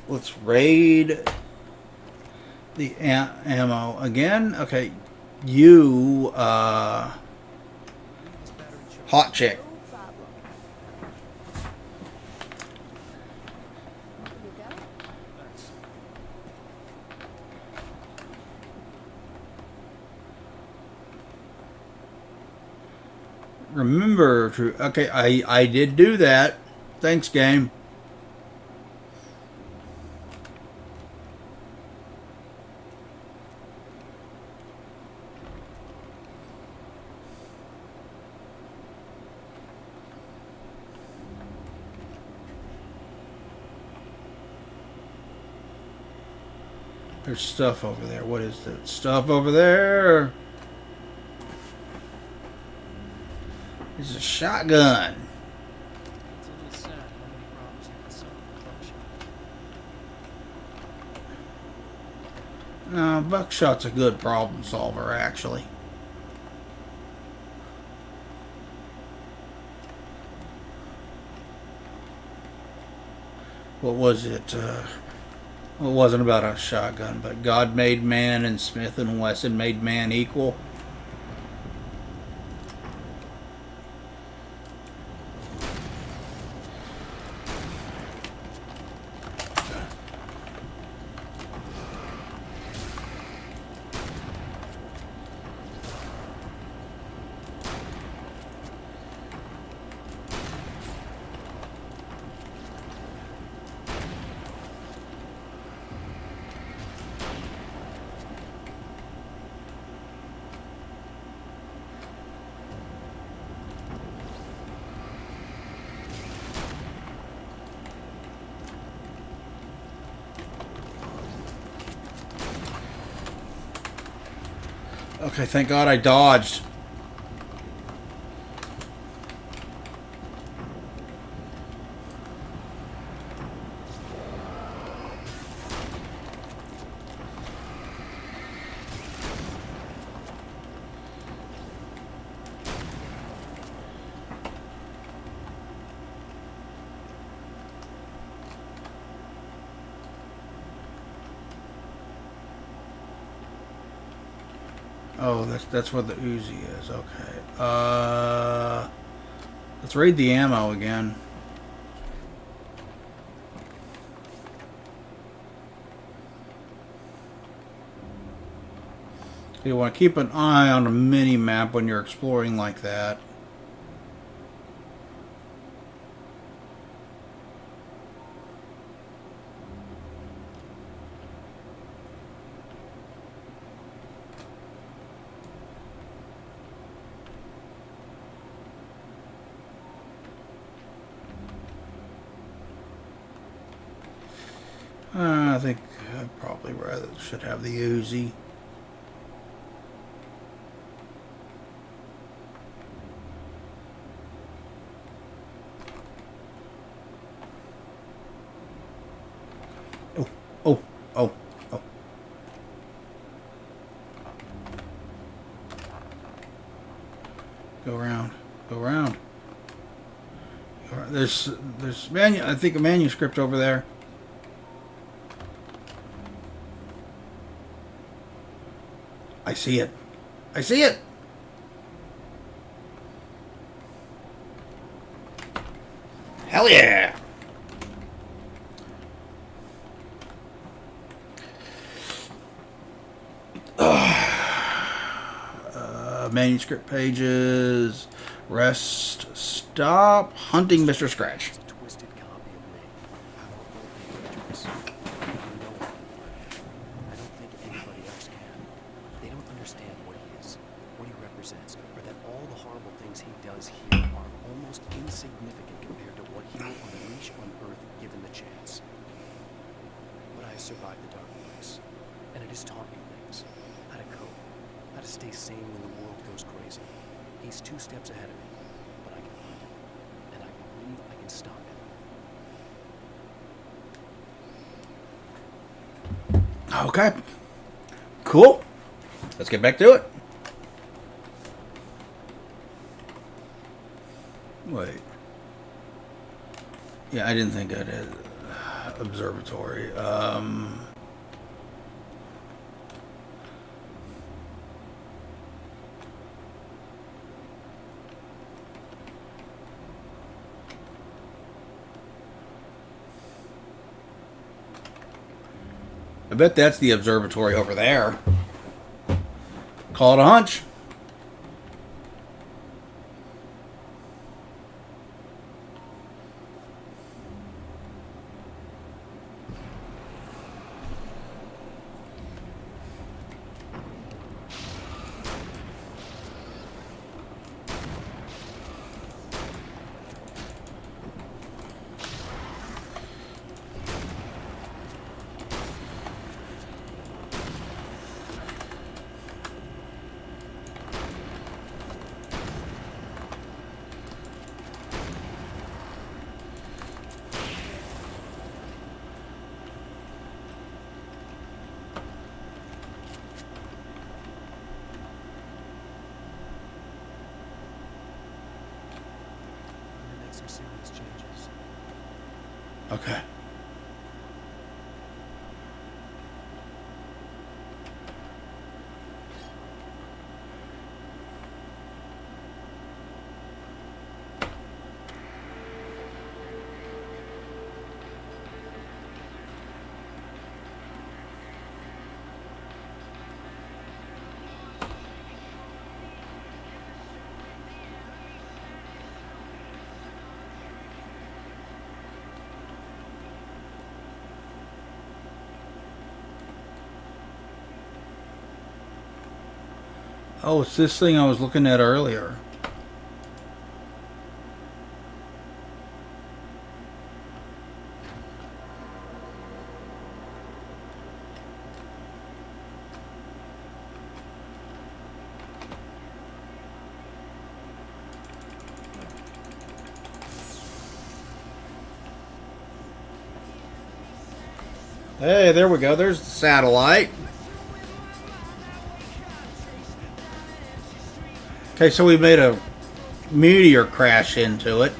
Let's raid the ammo again. Okay, you, hot chick. No problem. Here you go. Remember to, okay, I did do that. Thanks, game. There's stuff over there. What is that stuff over there? It's a shotgun. It's sad how many problems you can solve with buckshot. No, buckshot's a good problem solver, actually. What was it? Well, it wasn't about a shotgun, but God made man and Smith and Wesson made man equal. Okay, thank God I dodged. Oh, that's where the Uzi is. Okay. Let's raid the ammo again. You want to keep an eye on the mini map when you're exploring like that. I think I probably rather should have the Uzi. Oh, oh, oh, oh. Go around. Go around. There's I think a manuscript over there. I see it. I see it. Hell yeah. Manuscript pages. Rest. Stop hunting Mr. Scratch. It's a twisted copy of me. Dangerous. You know it. I don't think anybody else can. They don't understand what he is, what he represents, or that all the horrible things he does here are almost insignificant compared to what he will unleash on Earth given the chance. But I survived the dark place, and it has taught me things. How to cope, how to stay sane when the world goes crazy. He's 2 steps ahead of me, but I can find him, and I believe I can stop him. Okay. Cool. Let's get back to it. Wait. Yeah, I didn't think I did. Observatory. I bet that's the observatory over there. Call it a hunch. Some serious changes. Okay. Oh, it's this thing I was looking at earlier. Hey, there we go. There's the satellite. Okay, so we made a meteor crash into it.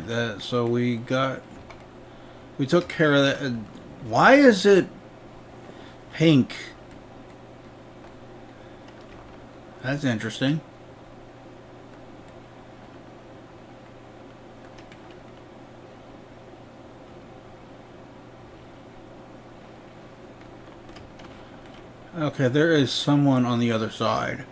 Alright, so we took care of that. Why is it pink? That's interesting. Okay, there is someone on the other side.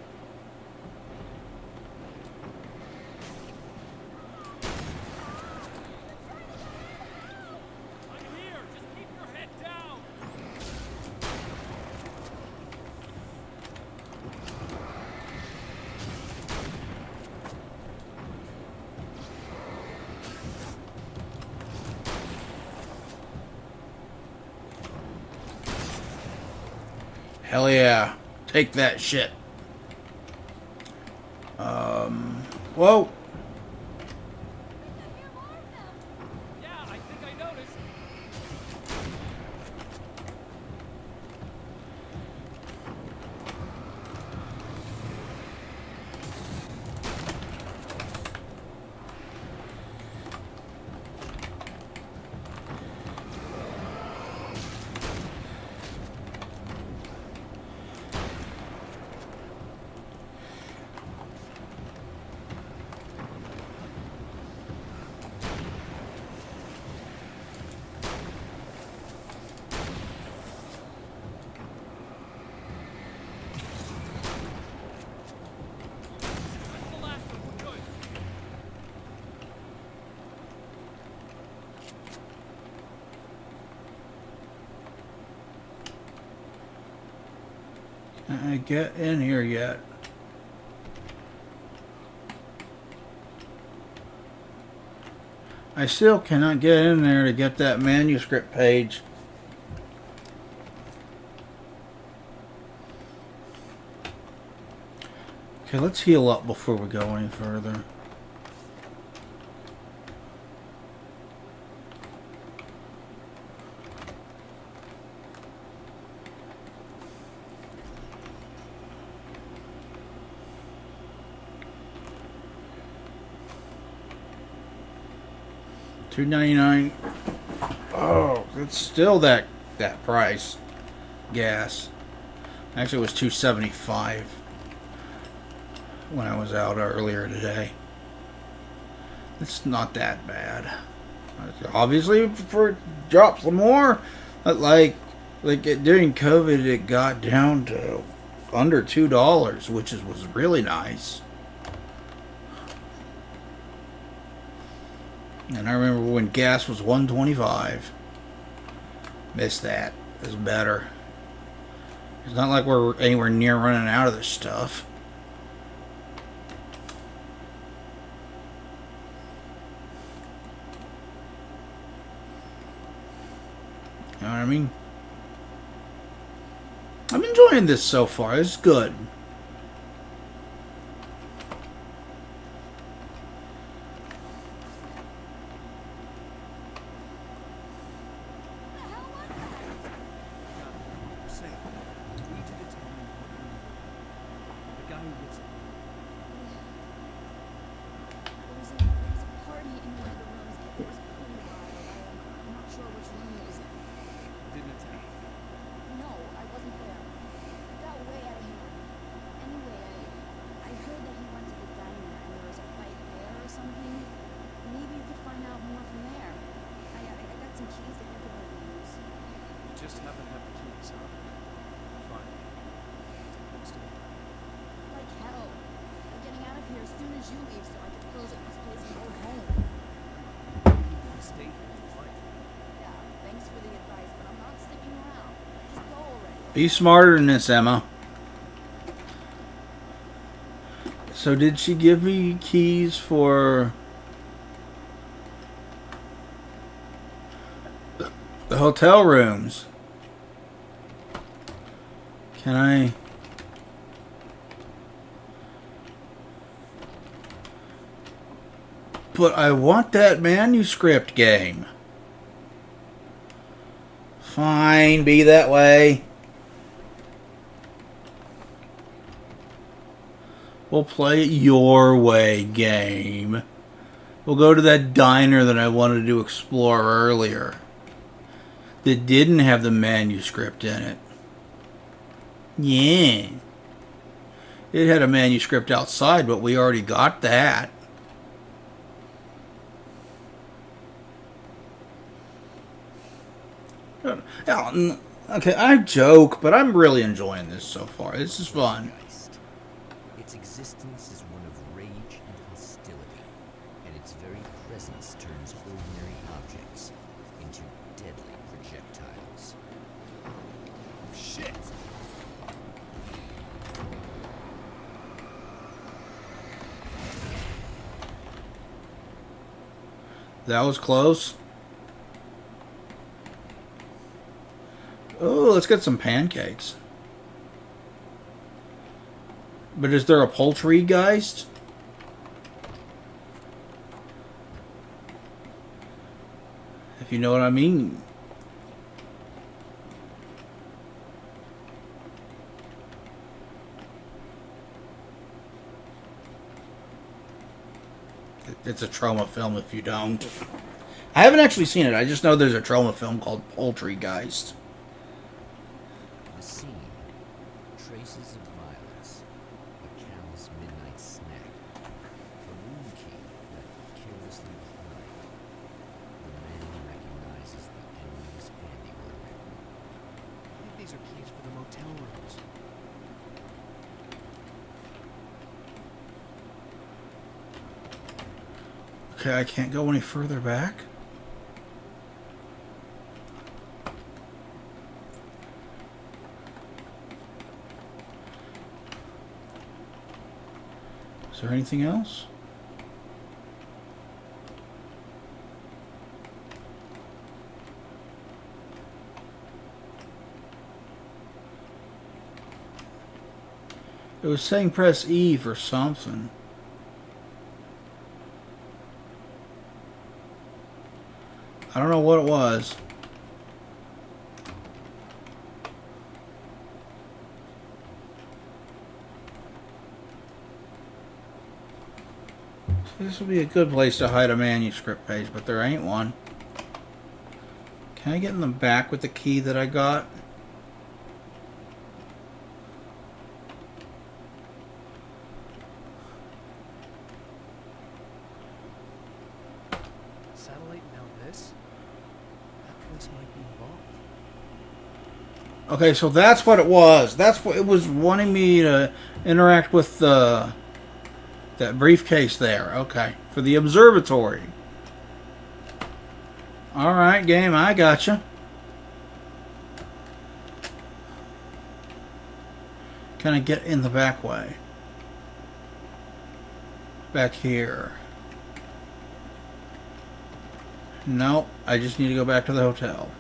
Hell yeah. Take that shit. Whoa. Yeah, I think I noticed. That's the last one. We're good. Can I get in here yet? I still cannot get in there to get that manuscript page. Okay, let's heal up before we go any further. $2.99. Oh, it's still that price. Gas. Actually, it was $2.75 when I was out earlier today. It's not that bad. Obviously, for it drop some more. But during COVID, it got down to under $2, which was really nice. And I remember when gas was $1.25. Missed that. It's better. It's not like we're anywhere near running out of this stuff. You know what I mean? I'm enjoying this so far. It's good. Say, I need you to tell me what you know. The guy who gets There was a party in one of the rooms. It was pretty loud. I'm not sure which room it was in. didn't attack. No, I wasn't there. It got way out of hand. Anyway, I heard that he went to the diner and there was a fight there or something. Maybe you could find out more from there. I got some keys that you could maybe use. You just happen to have the keys, huh? Fine. Let's do it. Like hell. I'm getting out of here as soon as you leave so I can close up this place and go home. You want to stay here and fight? Yeah, thanks for the advice, but I'm not sticking around. Just go already. Be smarter than this, Emma. So did she give me keys for the hotel rooms? Can I? But I want that manuscript game. Fine, be that way. We'll play it your way, game. We'll go to that diner that I wanted to explore earlier. That didn't have the manuscript in it. Yeah. It had a manuscript outside, but we already got that. Okay, I joke, but I'm really enjoying this so far. This is fun. Geist. Its existence is one of rage and hostility, and its very presence turns ordinary objects into deadly projectiles. Shit! That was close. Oh, let's get some pancakes. But is there a poultry-geist? If you know what I mean. It's a trauma film if you don't. I haven't actually seen it. I just know there's a trauma film called Poultrygeist. The scene. Traces of violence. A cow's midnight snack. A room key left carelessly behind. The man recognizes the enemy's handiwork. I think these are keys for the motel rooms. Okay, I can't go any further back. Is there anything else? It was saying press E for something. I don't know what it was. This would be a good place to hide a manuscript page, but there ain't one. Can I get in the back with the key that I got? Satellite now this? That place might be involved. Okay, so that's what it was. That's what it was wanting me to interact with that briefcase there. Okay, for the observatory. All right, game, I gotcha. Can I get in the back way? Back here. Nope, I just need to go back to the hotel.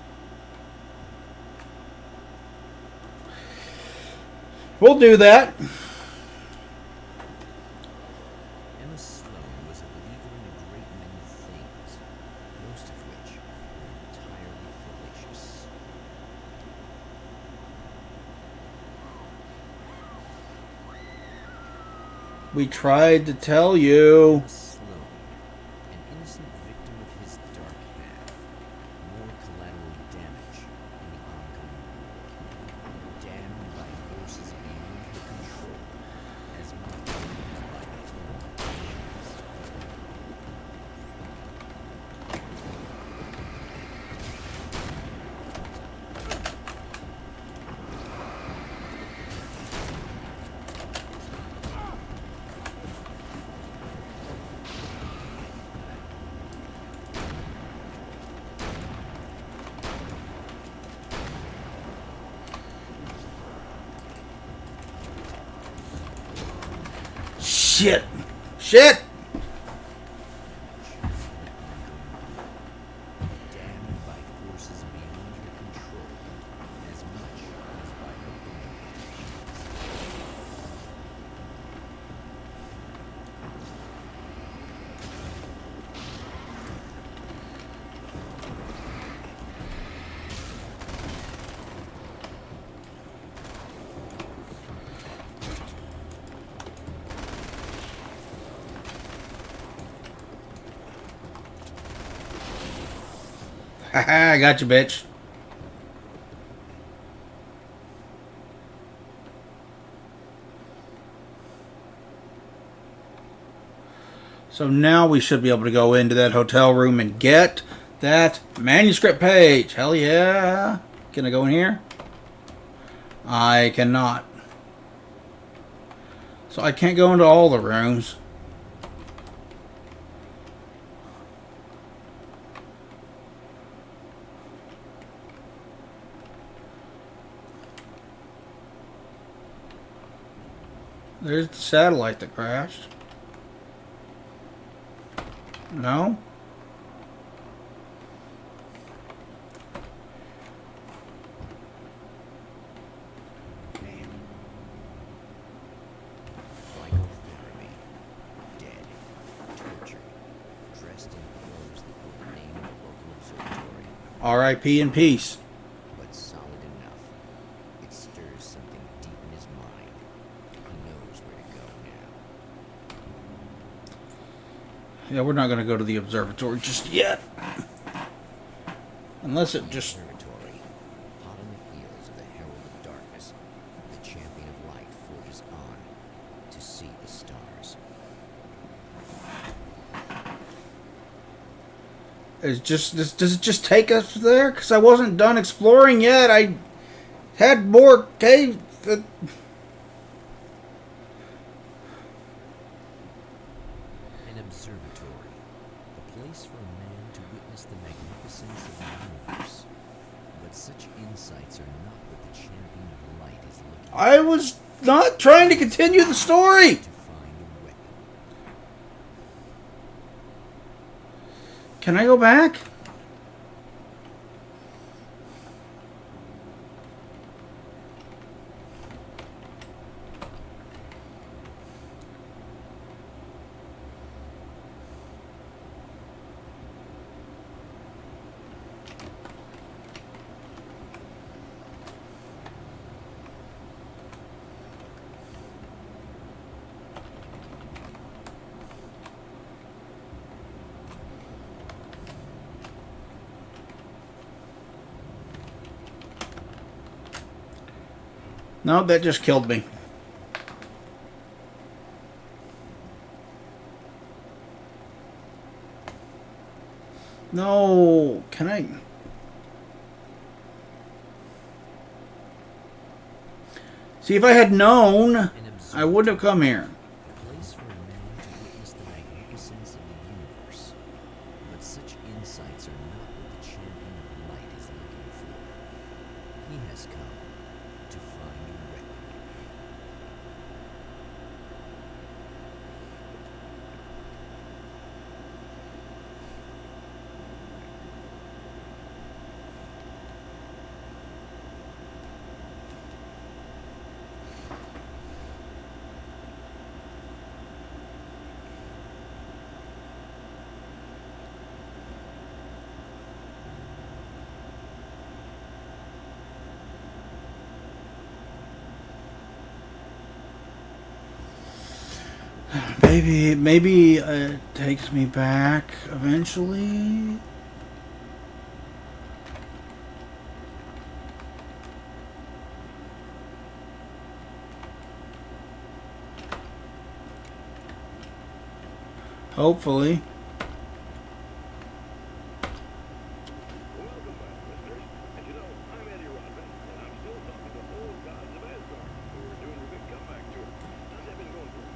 We'll do that. Emma Sloan was a believer in a great many things, most of which were entirely fallacious. We tried to tell you. Emma Sloan, an innocent victim of his dark path, more collateral damage in the ongoing war, damned by forces beyond her control, as much as by her own actions. Shit. Shit. Damned by forces beyond her control, as much as by her own actions. Haha, I got you, bitch. So now we should be able to go into that hotel room and get that manuscript page. Hell yeah. Can I go in here? I cannot. So I can't go into all the rooms. There's the satellite that crashed. No? Psychotherapy. Dead. Tortured. Dressed in clothes that bore the name of the local observatory. R.I.P. in peace. But solid enough. It stirs something deep in his mind. He knows where to go now. Yeah, we're not going to go to the observatory just yet. Unless it just... Observatory. Hot on the heels of the Herald of Darkness, the champion of light forges on to see the stars. Does it just take us there? Because I wasn't done exploring yet. I had more cave... An observatory. A place for a man to witness the magnificence of the universe. But such insights are not what the champion of light is looking for. I was not trying to continue the story. To find a weapon. Can I go back? No, that just killed me. No, can I? See, if I had known, I wouldn't have come here. A place for a man to witness the magnificence of the universe. But such insights are not what the champion of light is looking for. He has come to find a weapon. Maybe it takes me back eventually. Hopefully. Welcome back, listeners. And you know, I'm Eddie Rodman, and I'm still talking to old gods of Asgard, who are doing a big comeback tour. How's that been going for you?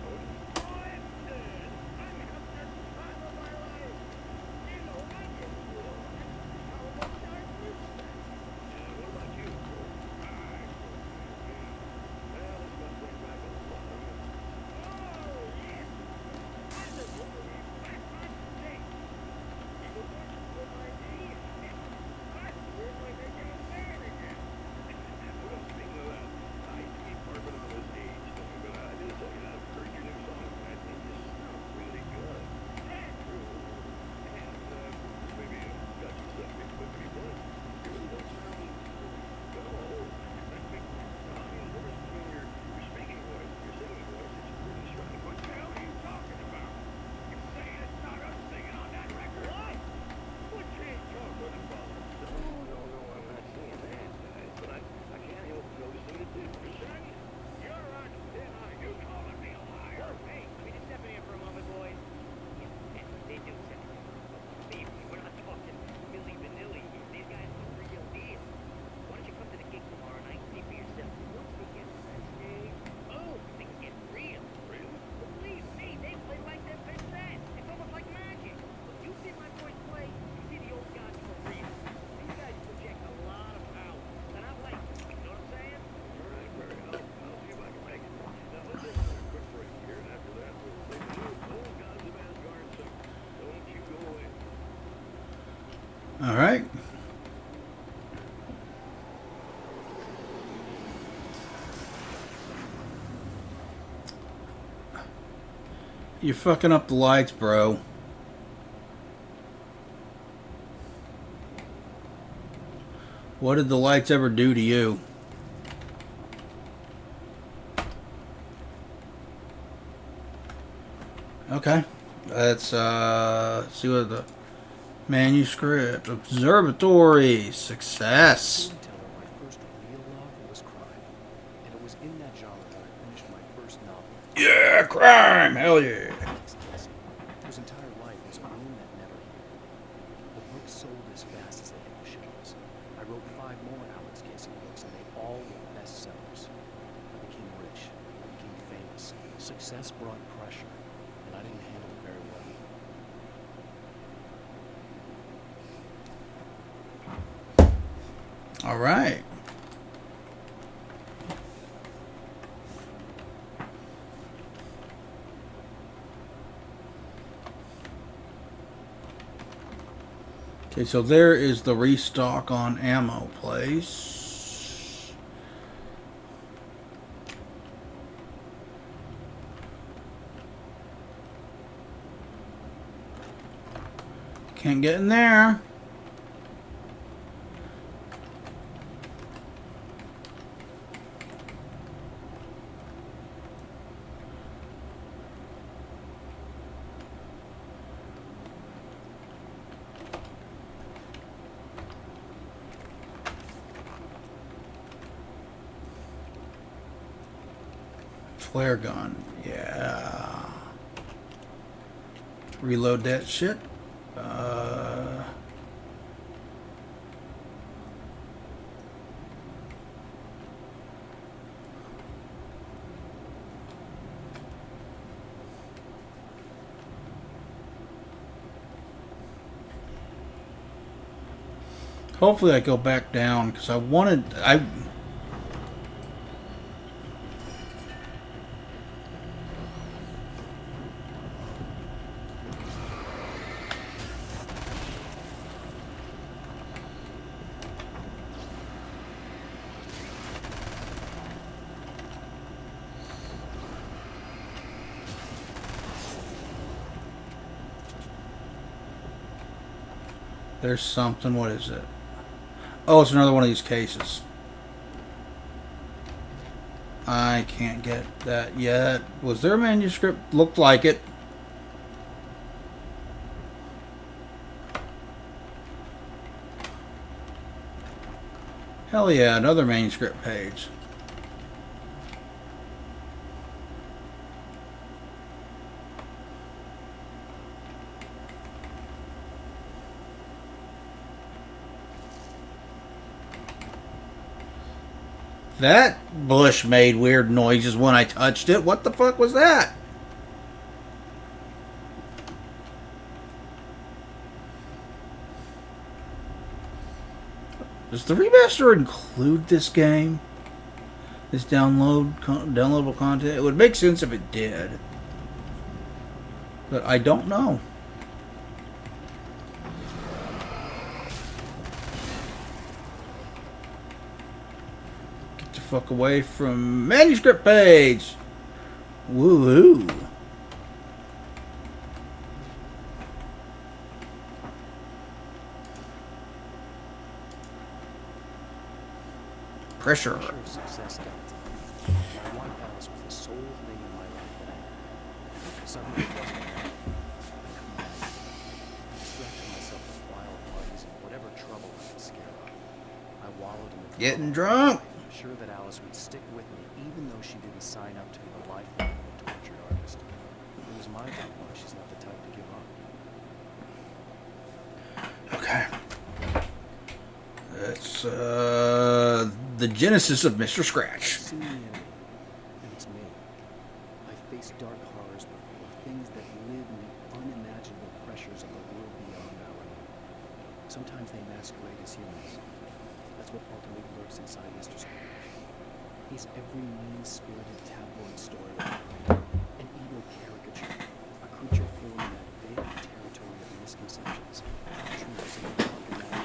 Oh, I'm dead. I'm having the time of my life. You know, I get cool. How about darkness? Yeah, what about you? Well, let's not bring back a lot of it. Oh, yeah. I'm the All right. You're fucking up the lights, bro. What did the lights ever do to you? Okay. Let's see what the manuscript. Observatory. Success. Storyteller, my first real novel was crime, and it was in that genre that I finished my first novel. Yeah, crime. Hell yeah. Casey, whose entire life was a wound that never healed. The books sold as fast as they hit the shelves. I wrote 5 more Alex Casey books, and they all were bestsellers. I became rich. I became famous. Success brought pressure, and I didn't handle it very well. All right. Okay, so there is the restock on ammo place. Can't get in there. Flare gun, yeah. Reload that shit. Hopefully I go back down because I There's something. What is it? Oh, it's another one of these cases. I can't get that yet. Was there a manuscript? Looked like it. Hell yeah, another manuscript page. That bush made weird noises when I touched it. What the fuck was that? Does the remaster include this game? This downloadable content? It would make sense if it did. But I don't know. Get the fuck away from manuscript page. Woohoo. Pressure. Pressure of success got to me. My wife Alice was the sole thing in my life that I had. Suddenly it wasn't enough. I couldn't manage it. I distracted myself with wild parties and whatever trouble I could scare up. I wallowed in the Getting drama of drunk. my life, sure that Alice would stick with me even though she didn't sign up to be the lifeline of a tortured artist. It was my dilemma. She's not the type to give up. Okay. That's the genesis of Mr. Scratch. I've seen the enemy, and it's me. I faced dark horrors before, things that live in the unimaginable pressures of the world beyond our own. Sometimes they masquerade as humans. That's what ultimately lurks inside Mr. Scratch. He's every mean-spirited tabloid story, an evil caricature, a creature filling that vague territory of misconceptions, truths, and problematic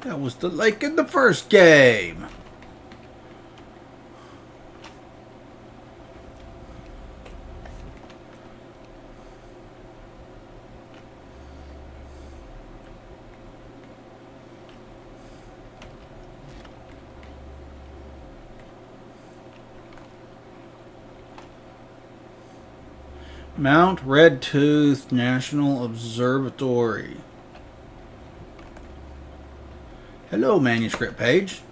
That was the lake in the first game. Mount Red Tooth National Observatory. Hello, manuscript page.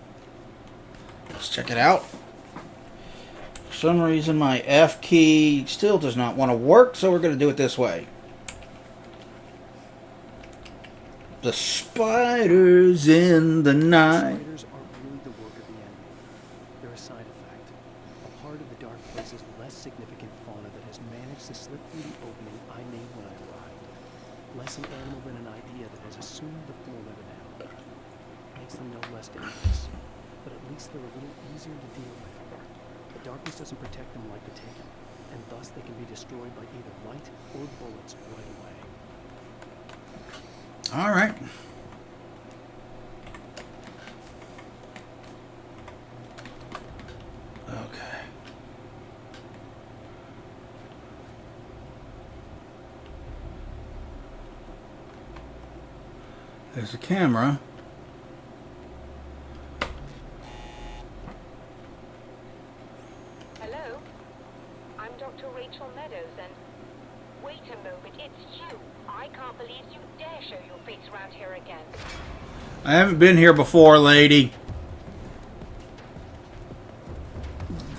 Let's check it out. For some reason, my F key still does not want to work, so we're going to do it this way. The spiders in the night. Spiders aren't really the work of the enemy. They're a side effect. A part of the Dark Place's less significant fauna that has managed to slip through the opening I made when I arrived. Less an animal than an idea that has assumed the form of an animal. Makes them no less dangerous, but at least they're a little easier to deal with. The darkness doesn't protect them like the Taken, and thus they can be destroyed by either light or bullets right away. All right. Okay. There's a camera. Hello? I'm Dr. Rachel Meadows, and... Wait a moment, it's you. I can't believe you dare show your face around here again. I haven't been here before, lady.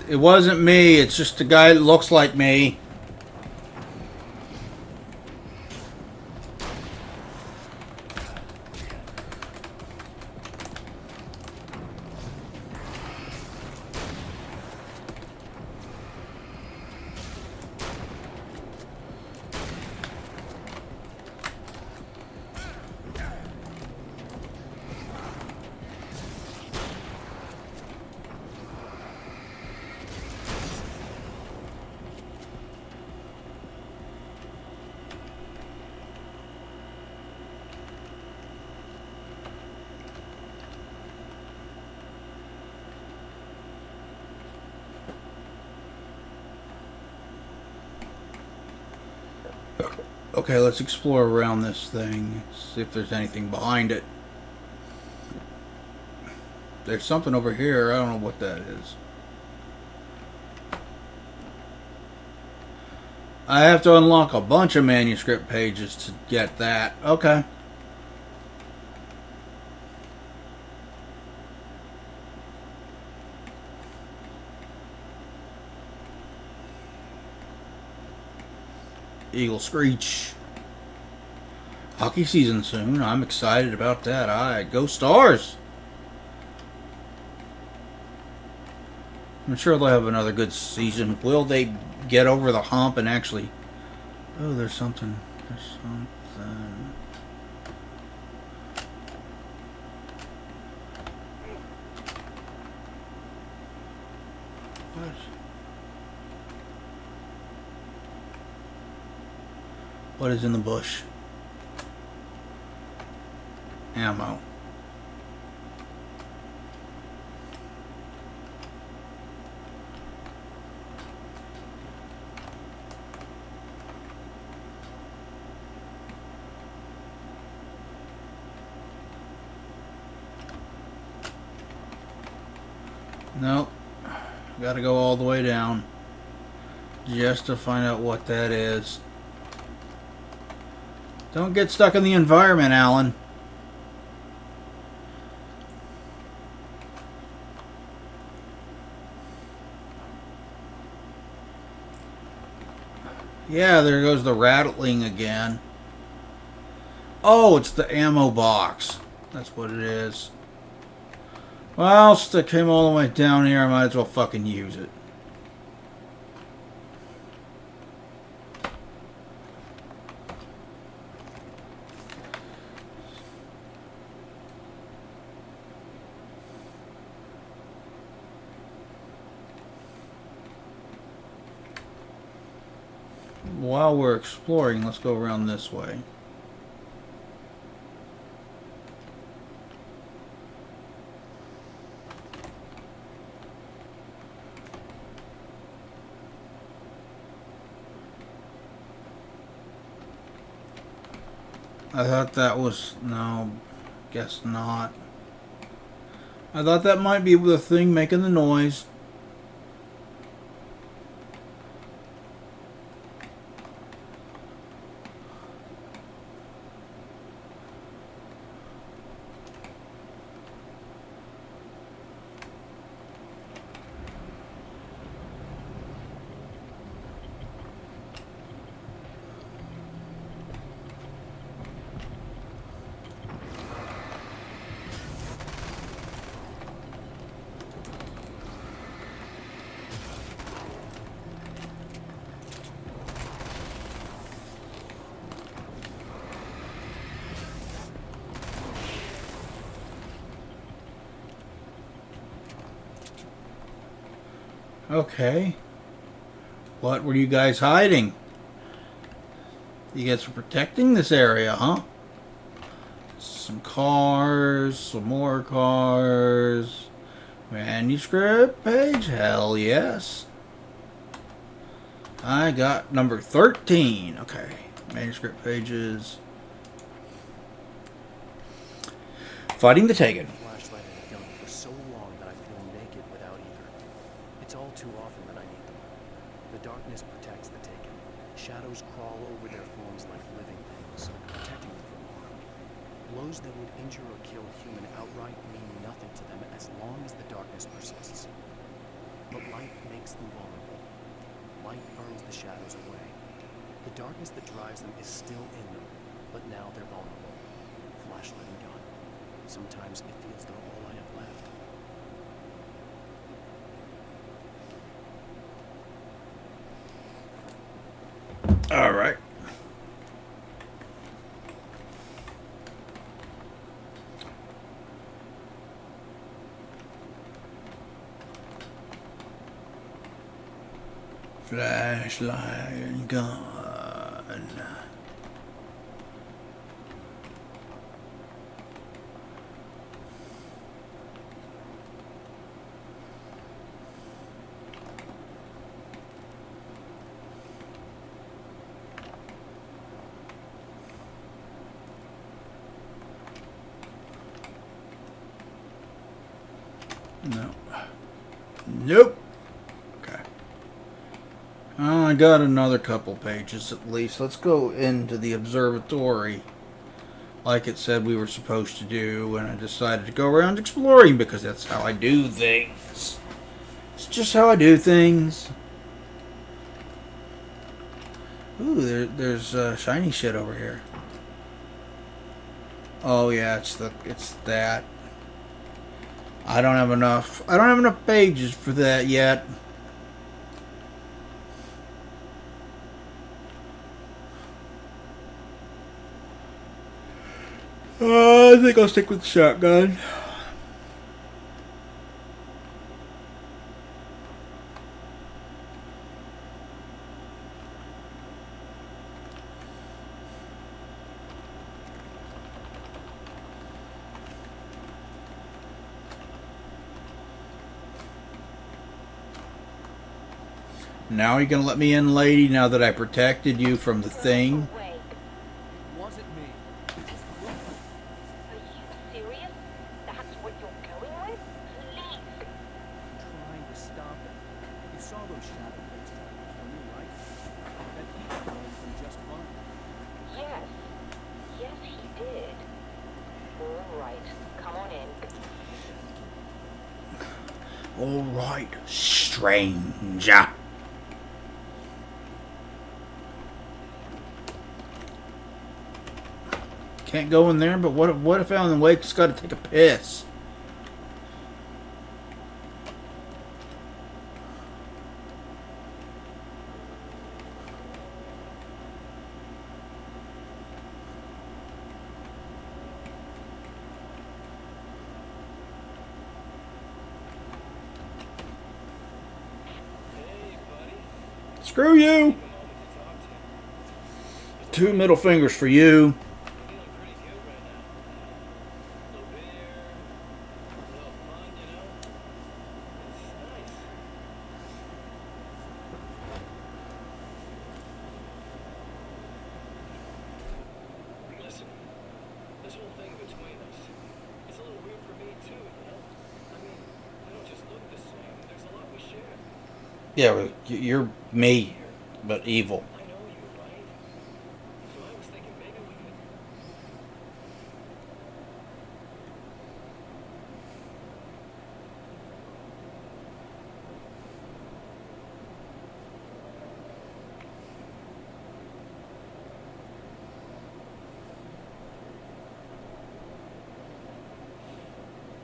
It wasn't me. It's just a guy that looks like me. Okay, let's explore around this thing. See if there's anything behind it. There's something over here. I don't know what that is. I have to unlock a bunch of manuscript pages to get that. Okay. Eagle Screech. Hockey season soon. I'm excited about that. Go Stars! I'm sure they'll have another good season. Will they get over the hump and actually... Oh, there's something. There's something. What? What is in the bush? Ammo. Nope. Gotta go all the way down just to find out what that is. Don't get stuck in the environment, Alan. Yeah, there goes the rattling again. Oh, it's the ammo box. That's what it is. Well, since I came all the way down here, I might as well fucking use it. While we're exploring, let's go around this way. I thought that was... No, guess not. I thought that might be the thing making the noise. Okay. What were you guys hiding? You guys were protecting this area, huh? Some cars, some more cars. Manuscript page? Hell yes. I got number 13. Okay. Manuscript pages. Fighting the Taken. Flashlight and a gun for so long that I feel naked without either. It's all too often that I need them. The darkness protects the taken. Shadows crawl over their forms like living things, protecting them from harm. Blows that would injure or kill a human outright mean nothing to them as long as the darkness persists. But light makes them vulnerable. Light burns the shadows away. The darkness that drives them is still in them, but now they're vulnerable. Flashlight and gun. Sometimes it feels they're all I have left. All right. Flashlight and gun. No. Nope. Okay. I got another couple pages at least. Let's go into the observatory. Like it said we were supposed to do, and I decided to go around exploring because that's how I do things. It's just how I do things. Ooh, there's shiny shit over here. Oh yeah, it's that. I don't have enough pages for that yet. I think I'll stick with the shotgun. Now you're gonna let me in, lady, now that I protected you from the thing? Away. It wasn't me. Are you serious? That's what you're going with? Please. Trying to stop it. You saw those shadow plates trying to kill me, right? That he got away from just fine. Yes. Yes, he did. All right. Come on in. Alright, stranger. Can't go in there, but what if Alan Wake's got to take a piss? Screw you! 2 middle fingers for you. Listen, Yeah, well, you're me, but evil. I know you, right? So I was thinking maybe we could.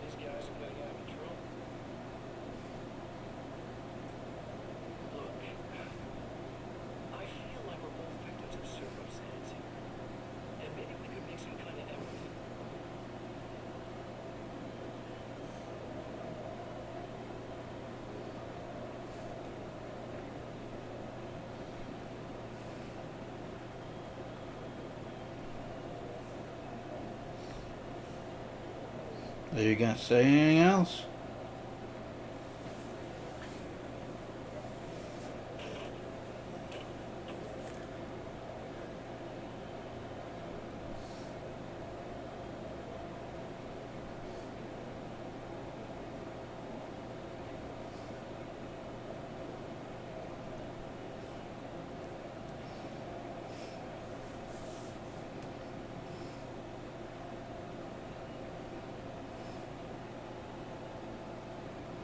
These guys are getting out of control. Look, I feel like we're both victims of circumstance here. And maybe we could make some kind of effort. Are you gonna say anything else?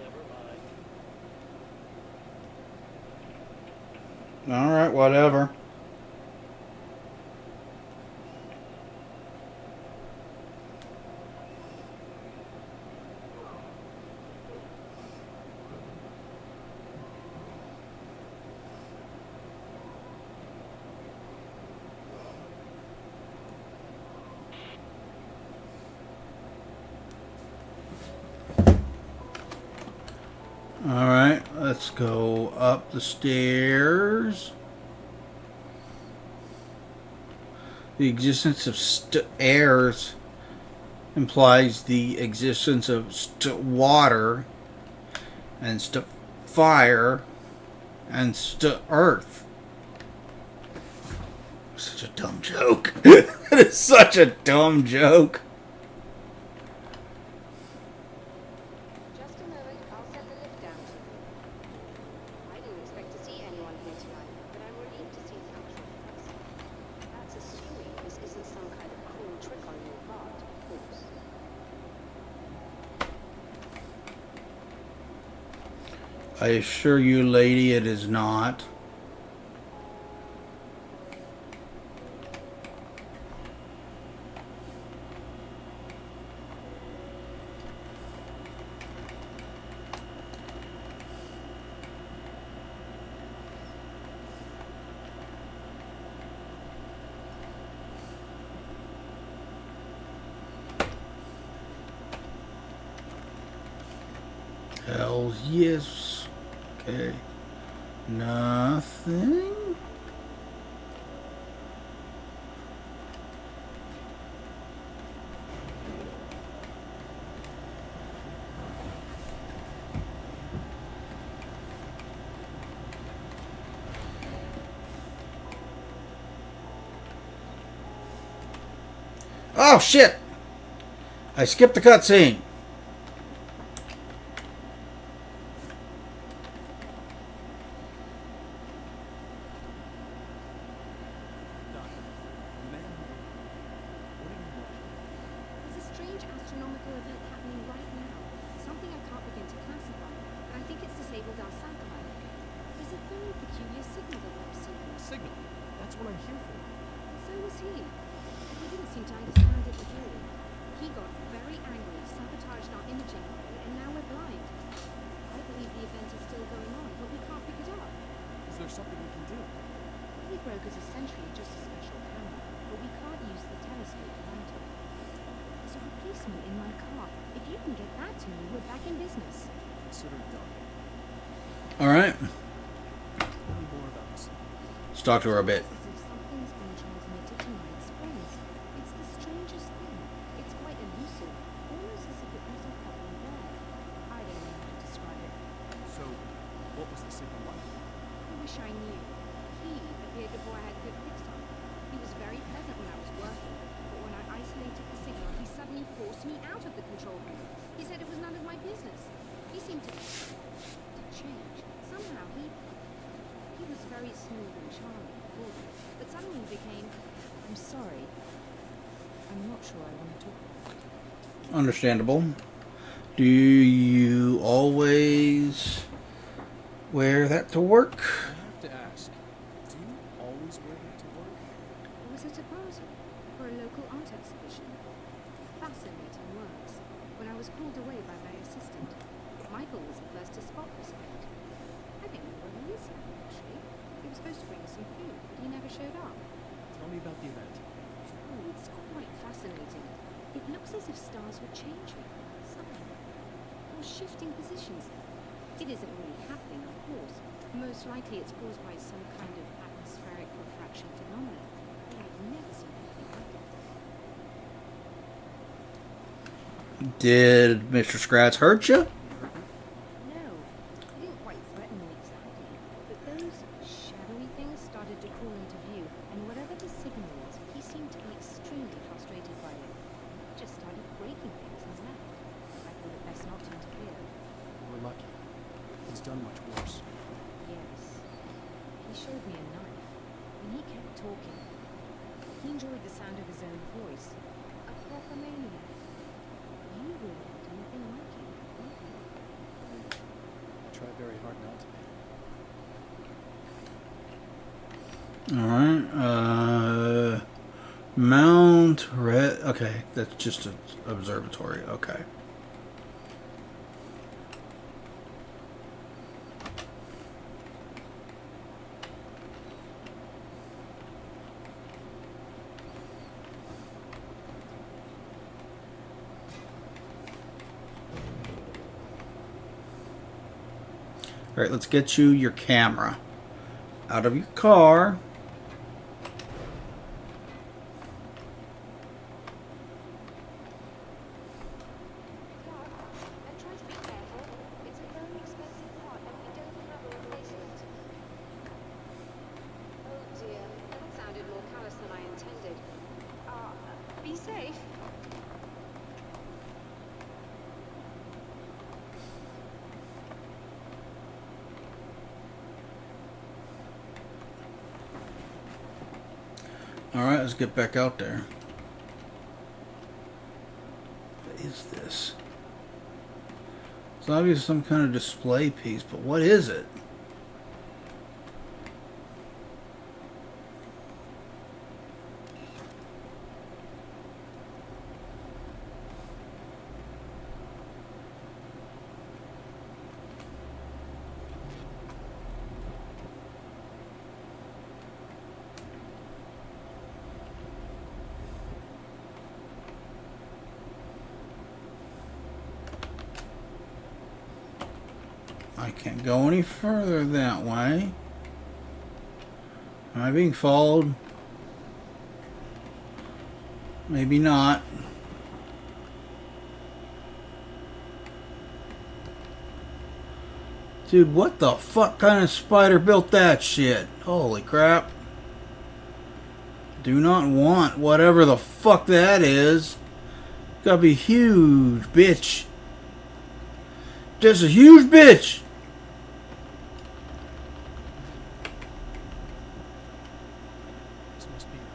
Never mind. All right, whatever. All right, let's go up the stairs. The existence of airs implies the existence of water and fire and earth. Such a dumb joke. That is such a dumb joke. Just a moment, I'll set the lift down to you. I didn't expect to see anyone here tonight, but I'm relieved to see an actual person. That's assuming this isn't some kind of cool trick on your part, of course. I assure you, lady, it is not. Hell yes. Okay. Nothing. Oh shit! I skipped the cutscene. Doctor, the man who... What are you watching? There's a strange astronomical event happening right now. Something I can't begin to classify, but I think it's disabled our satellite. There's a very peculiar signal that we're receiving. A signal. That's what I'm here for. So was he. He didn't seem to understand it at all. He got very angry, sabotaged our imaging, and now we're blind. I believe the event is still going on, but we can't pick it up. Is there something we can do? Billy Broke is essentially just a special camera, but we can't use the telescope around it. There's a replacement in my car. If you can get that to me, we're back in business. Consider it done. All right. Tell me more about this. Let's talk to her a bit. It's as if something's been transmitted to my experience. It's the strangest thing. It's quite elusive, almost as if it wasn't properly there. I don't know how to describe it. So, what was the signal like? I wish I knew. He appeared before I had a good fix on it. He was very pleasant when I was working, but when I isolated the signal, he suddenly forced me out of the control room. He said it was none of my business. He seemed to change. somehow he was very smooth and charming before this, but suddenly he became, I'm sorry, I'm not sure I want to talk about it. Understandable. Do you always wear that to work? I have to ask, do you always wear that to work? It was at a party for a local art exhibition. Fascinating works. When I was called away by my assistant, Michael was the first to spot this event. I think we were released now, actually. He was supposed to bring us some food, but he never showed up. Tell me about the event. Oh, it's quite fascinating. It looks as if stars were changing, somehow, or shifting positions. It isn't really happening, of course. Most likely it's caused by some kind of atmospheric refraction phenomenon. But I've never seen anything like it. Did Mr. Scratch hurt you? No, he didn't quite threaten me exactly, but those shadowy things started to crawl into view, and whatever the signal was, he seemed to be extremely frustrated by it. He just started breaking things and left. I thought it best not to interfere. We're lucky. He's done much worse. Yes. He showed me a knife, and he kept talking. He enjoyed the sound of his own voice. A proper maniac. You wouldn't want anything like him, would you? I try very hard not to be. Alright, Mount Red. Okay, that's just an observatory. Okay. Alright, let's get you your camera out of your car. Clark, and try to be careful. It's a very expensive part, and we don't have a replacement. Oh dear, that sounded more callous than I intended. Be safe. Alright, let's get back out there. What is this? It's obviously some kind of display piece, but what is it? I can't go any further that way. Am I being followed? Maybe not. Dude, what the fuck kind of spider built that shit? Holy crap. Do not want whatever the fuck that is. Gotta be huge, bitch. Just a huge bitch. This must be your car.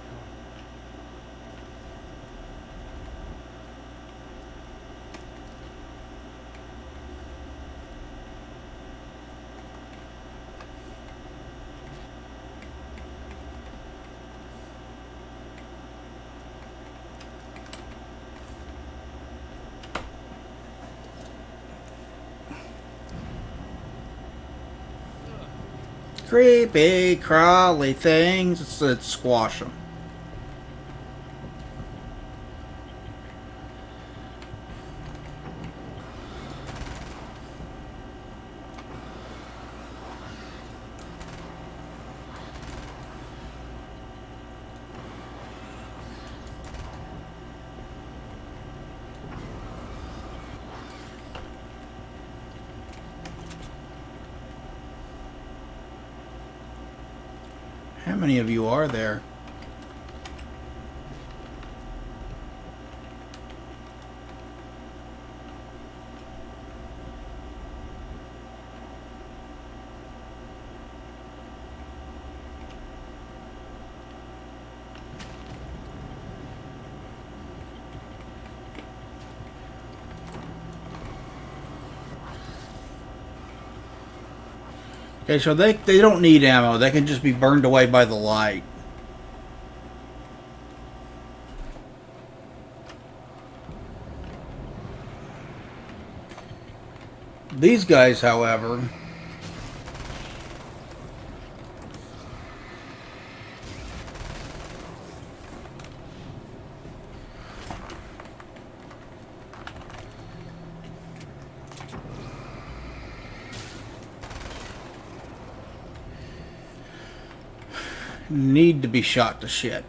Creepy, crawly things. Let's squash them. How many of you are there? Okay, so they don't need ammo. They can just be burned away by the light. These guys, however, need to be shot to shit.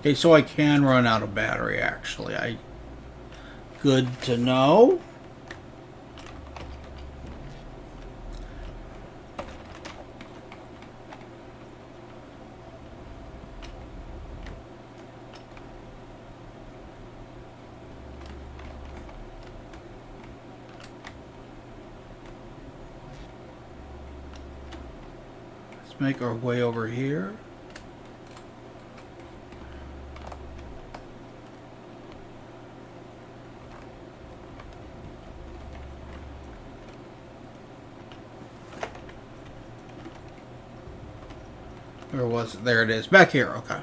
Okay, so I can run out of battery, actually. Good to know. Let's make our way over here. Where was it? There it is. Back here. Okay.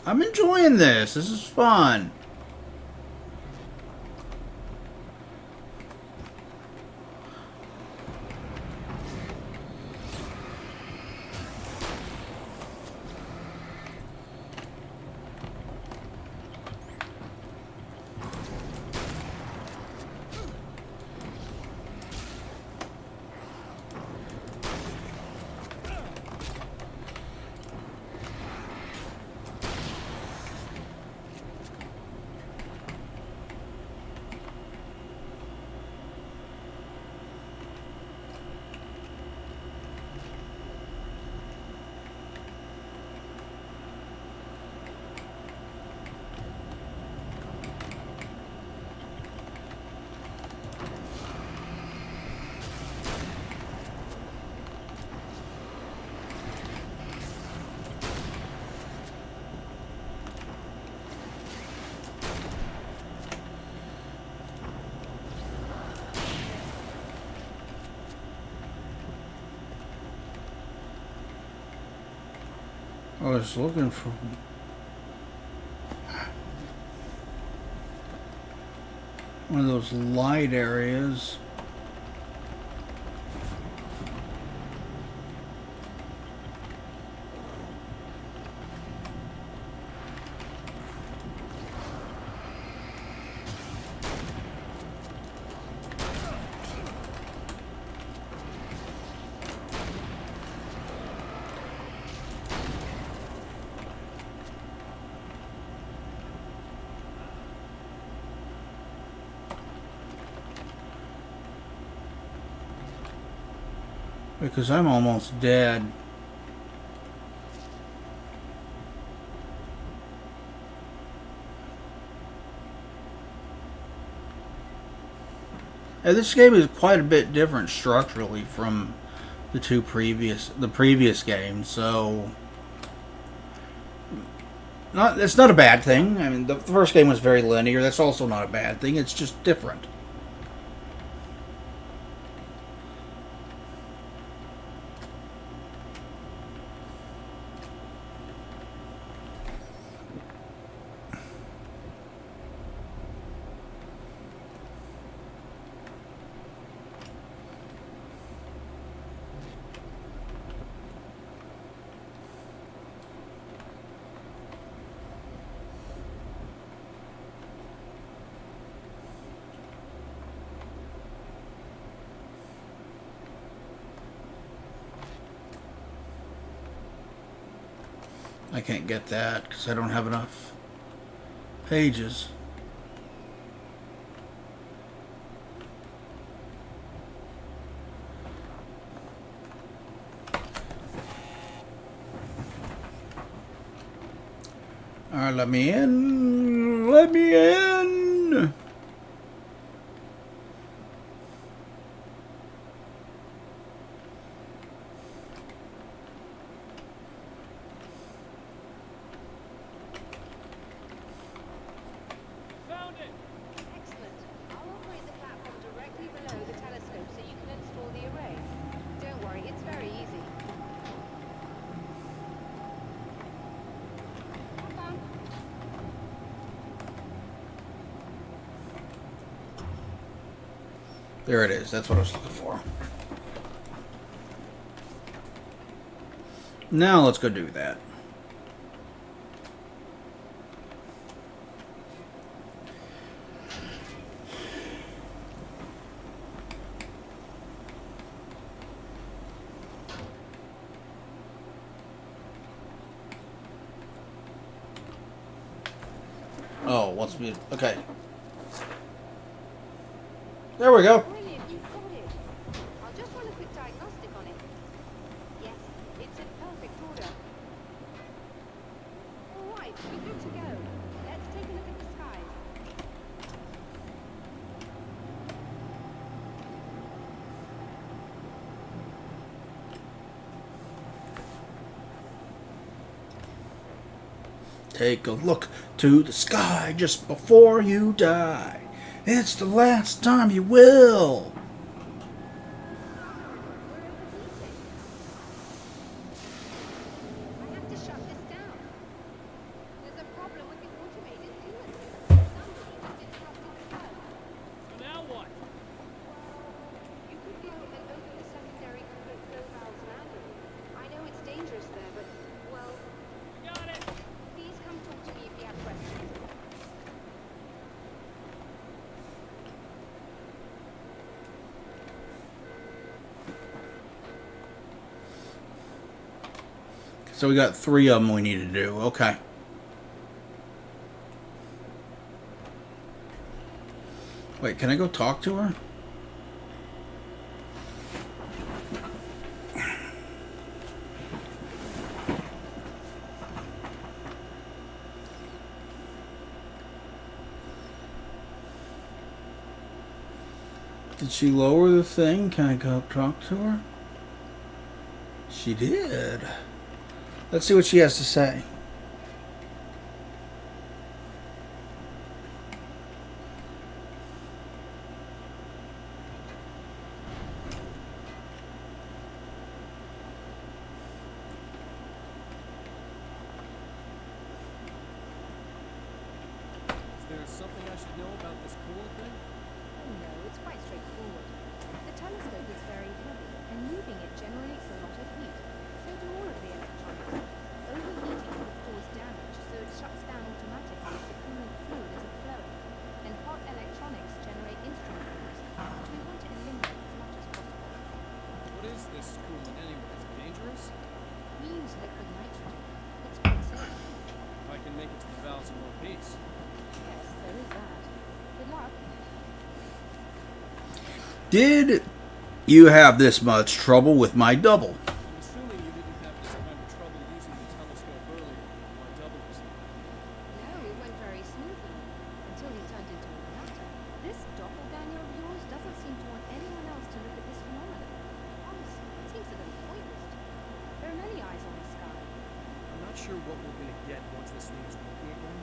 I'm enjoying this. This is fun. I was looking for one of those light areas. Because I'm almost dead. Now, this game is quite a bit different structurally from the previous games, so it's not a bad thing. I mean, the first game was very linear. That's also not a bad thing. It's just different. I can't get that because I don't have enough pages. Alright, let me in. Let me in. Excellent. I'll operate the platform directly below the telescope so you can install the array. Don't worry, it's very easy. Have fun. There it is. That's what I was looking for. Now let's go do that. Oh, wants me to... Okay. There we go. Brilliant, you've got it. I'll just run a quick diagnostic on it. Yes, it's in perfect order. All right, we're good to go. Let's take a look at the skies. Take a look to the sky just before you die. It's the last time you will. I have to shut this down. There's a problem with the automated sealer system. Somebody just interrupted the flow. Now what? You could go and open the secondary flow valves manually. I know it's dangerous there, but, well, Got it. please come talk to me if you have questions. So we got 3 of them we need to do. Okay. Wait, can I go talk to her? Did she lower the thing? Can I go talk to her? She did. Let's see what she has to say. Is there something I should know about this coolant thing? Oh no, it's quite straightforward. The telescope is very heavy, and moving it generates a lot of heat. So do all of the electronics. Overheating would cause damage, so it shuts down automatically if the coolant fluid isn't flowing. And hot electronics generate instrument noise, which we want to eliminate as much as possible. What is this coolant anyway? Is it dangerous? We use liquid nitrogen. It's quite safe. If I can make it to the valves in one piece. Yes, there is that. Good luck. Did you have this much trouble with my double? I'm assuming you didn't have this kind of trouble using the telescope earlier. My double was No, it went very smoothly until he turned into a matter. This doppelganger of yours doesn't seem to want anyone else to look at this phenomenon. Honestly, it seems a little pointless. There are many eyes on the sky. I'm not sure what we're gonna get once this thing is working again,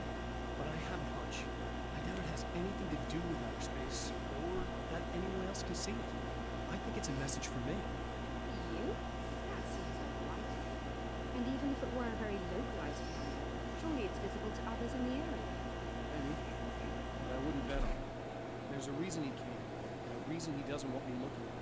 but I have a hunch. I doubt it has anything to do with outer space, or that anyone else can see it. I think it's a message for me. You? That seems unlikely. And even if it were a very localized phenomenon, surely it's visible to others in the area. Maybe, but I wouldn't bet on it. There's a reason he came, and a reason he doesn't want me looking at it.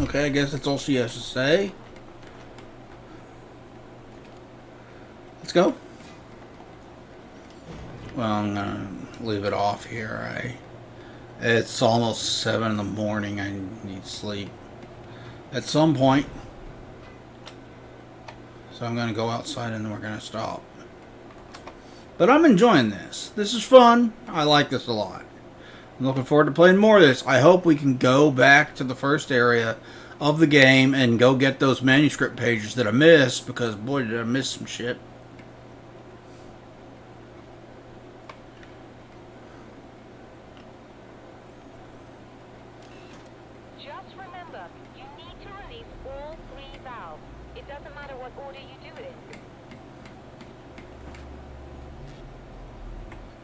Okay, I guess that's all she has to say. Let's go. Well, I'm gonna leave it off here. It's almost 7 in the morning. I need sleep at some point. So I'm gonna go outside and then we're gonna stop. But I'm enjoying this. This is fun. I like this a lot. I'm looking forward to playing more of this. I hope we can go back to the first area of the game and go get those manuscript pages that I missed, because boy did I miss some shit. Just remember, you need to release all 3 valves. It doesn't matter what order you do it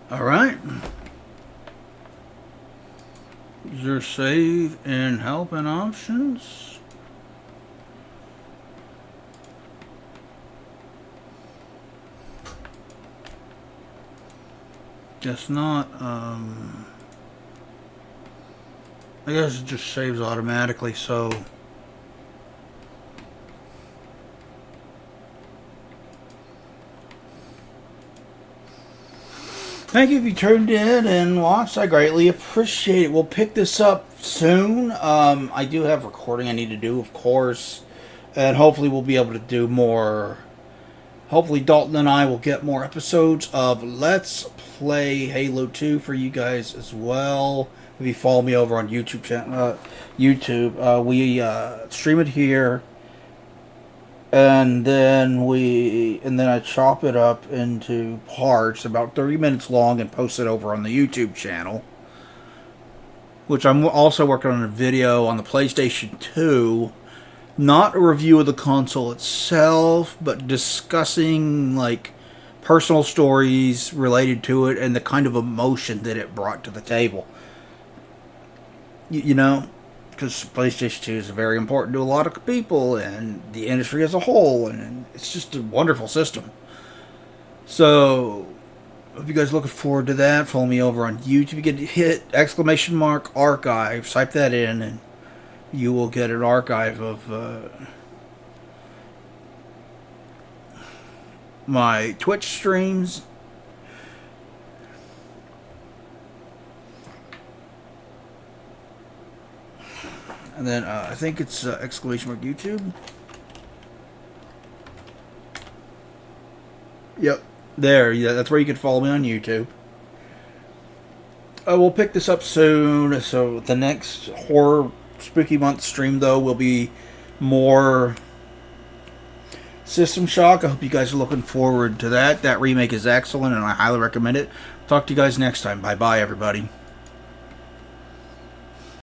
in. Alright. Is there save and help and options? Guess not. I guess it just saves automatically, so... Thank you if you tuned in and watched. I greatly appreciate it. We'll pick this up soon. I do have recording I need to do, of course. And hopefully we'll be able to do more. Hopefully Dalton and I will get more episodes of Let's Play Halo 2 for you guys as well. If you follow me over on YouTube channel, we stream it here. And then I chop it up into parts about 30 minutes long and post it over on the YouTube channel. Which I'm also working on a video on the PlayStation 2. Not a review of the console itself, but discussing like personal stories related to it and the kind of emotion that it brought to the table. You know? Because PlayStation 2 is very important to a lot of people and the industry as a whole, and it's just a wonderful system. So, hope you guys are looking forward to that. Follow me over on YouTube. You can hit !archive, type that in, and you will get an archive of my Twitch streams. And then I think it's !YouTube. Yep, there. Yeah, that's where you can follow me on YouTube. We'll pick this up soon. So the next horror spooky month stream, though, will be more System Shock. I hope you guys are looking forward to that. That remake is excellent, and I highly recommend it. Talk to you guys next time. Bye-bye, everybody.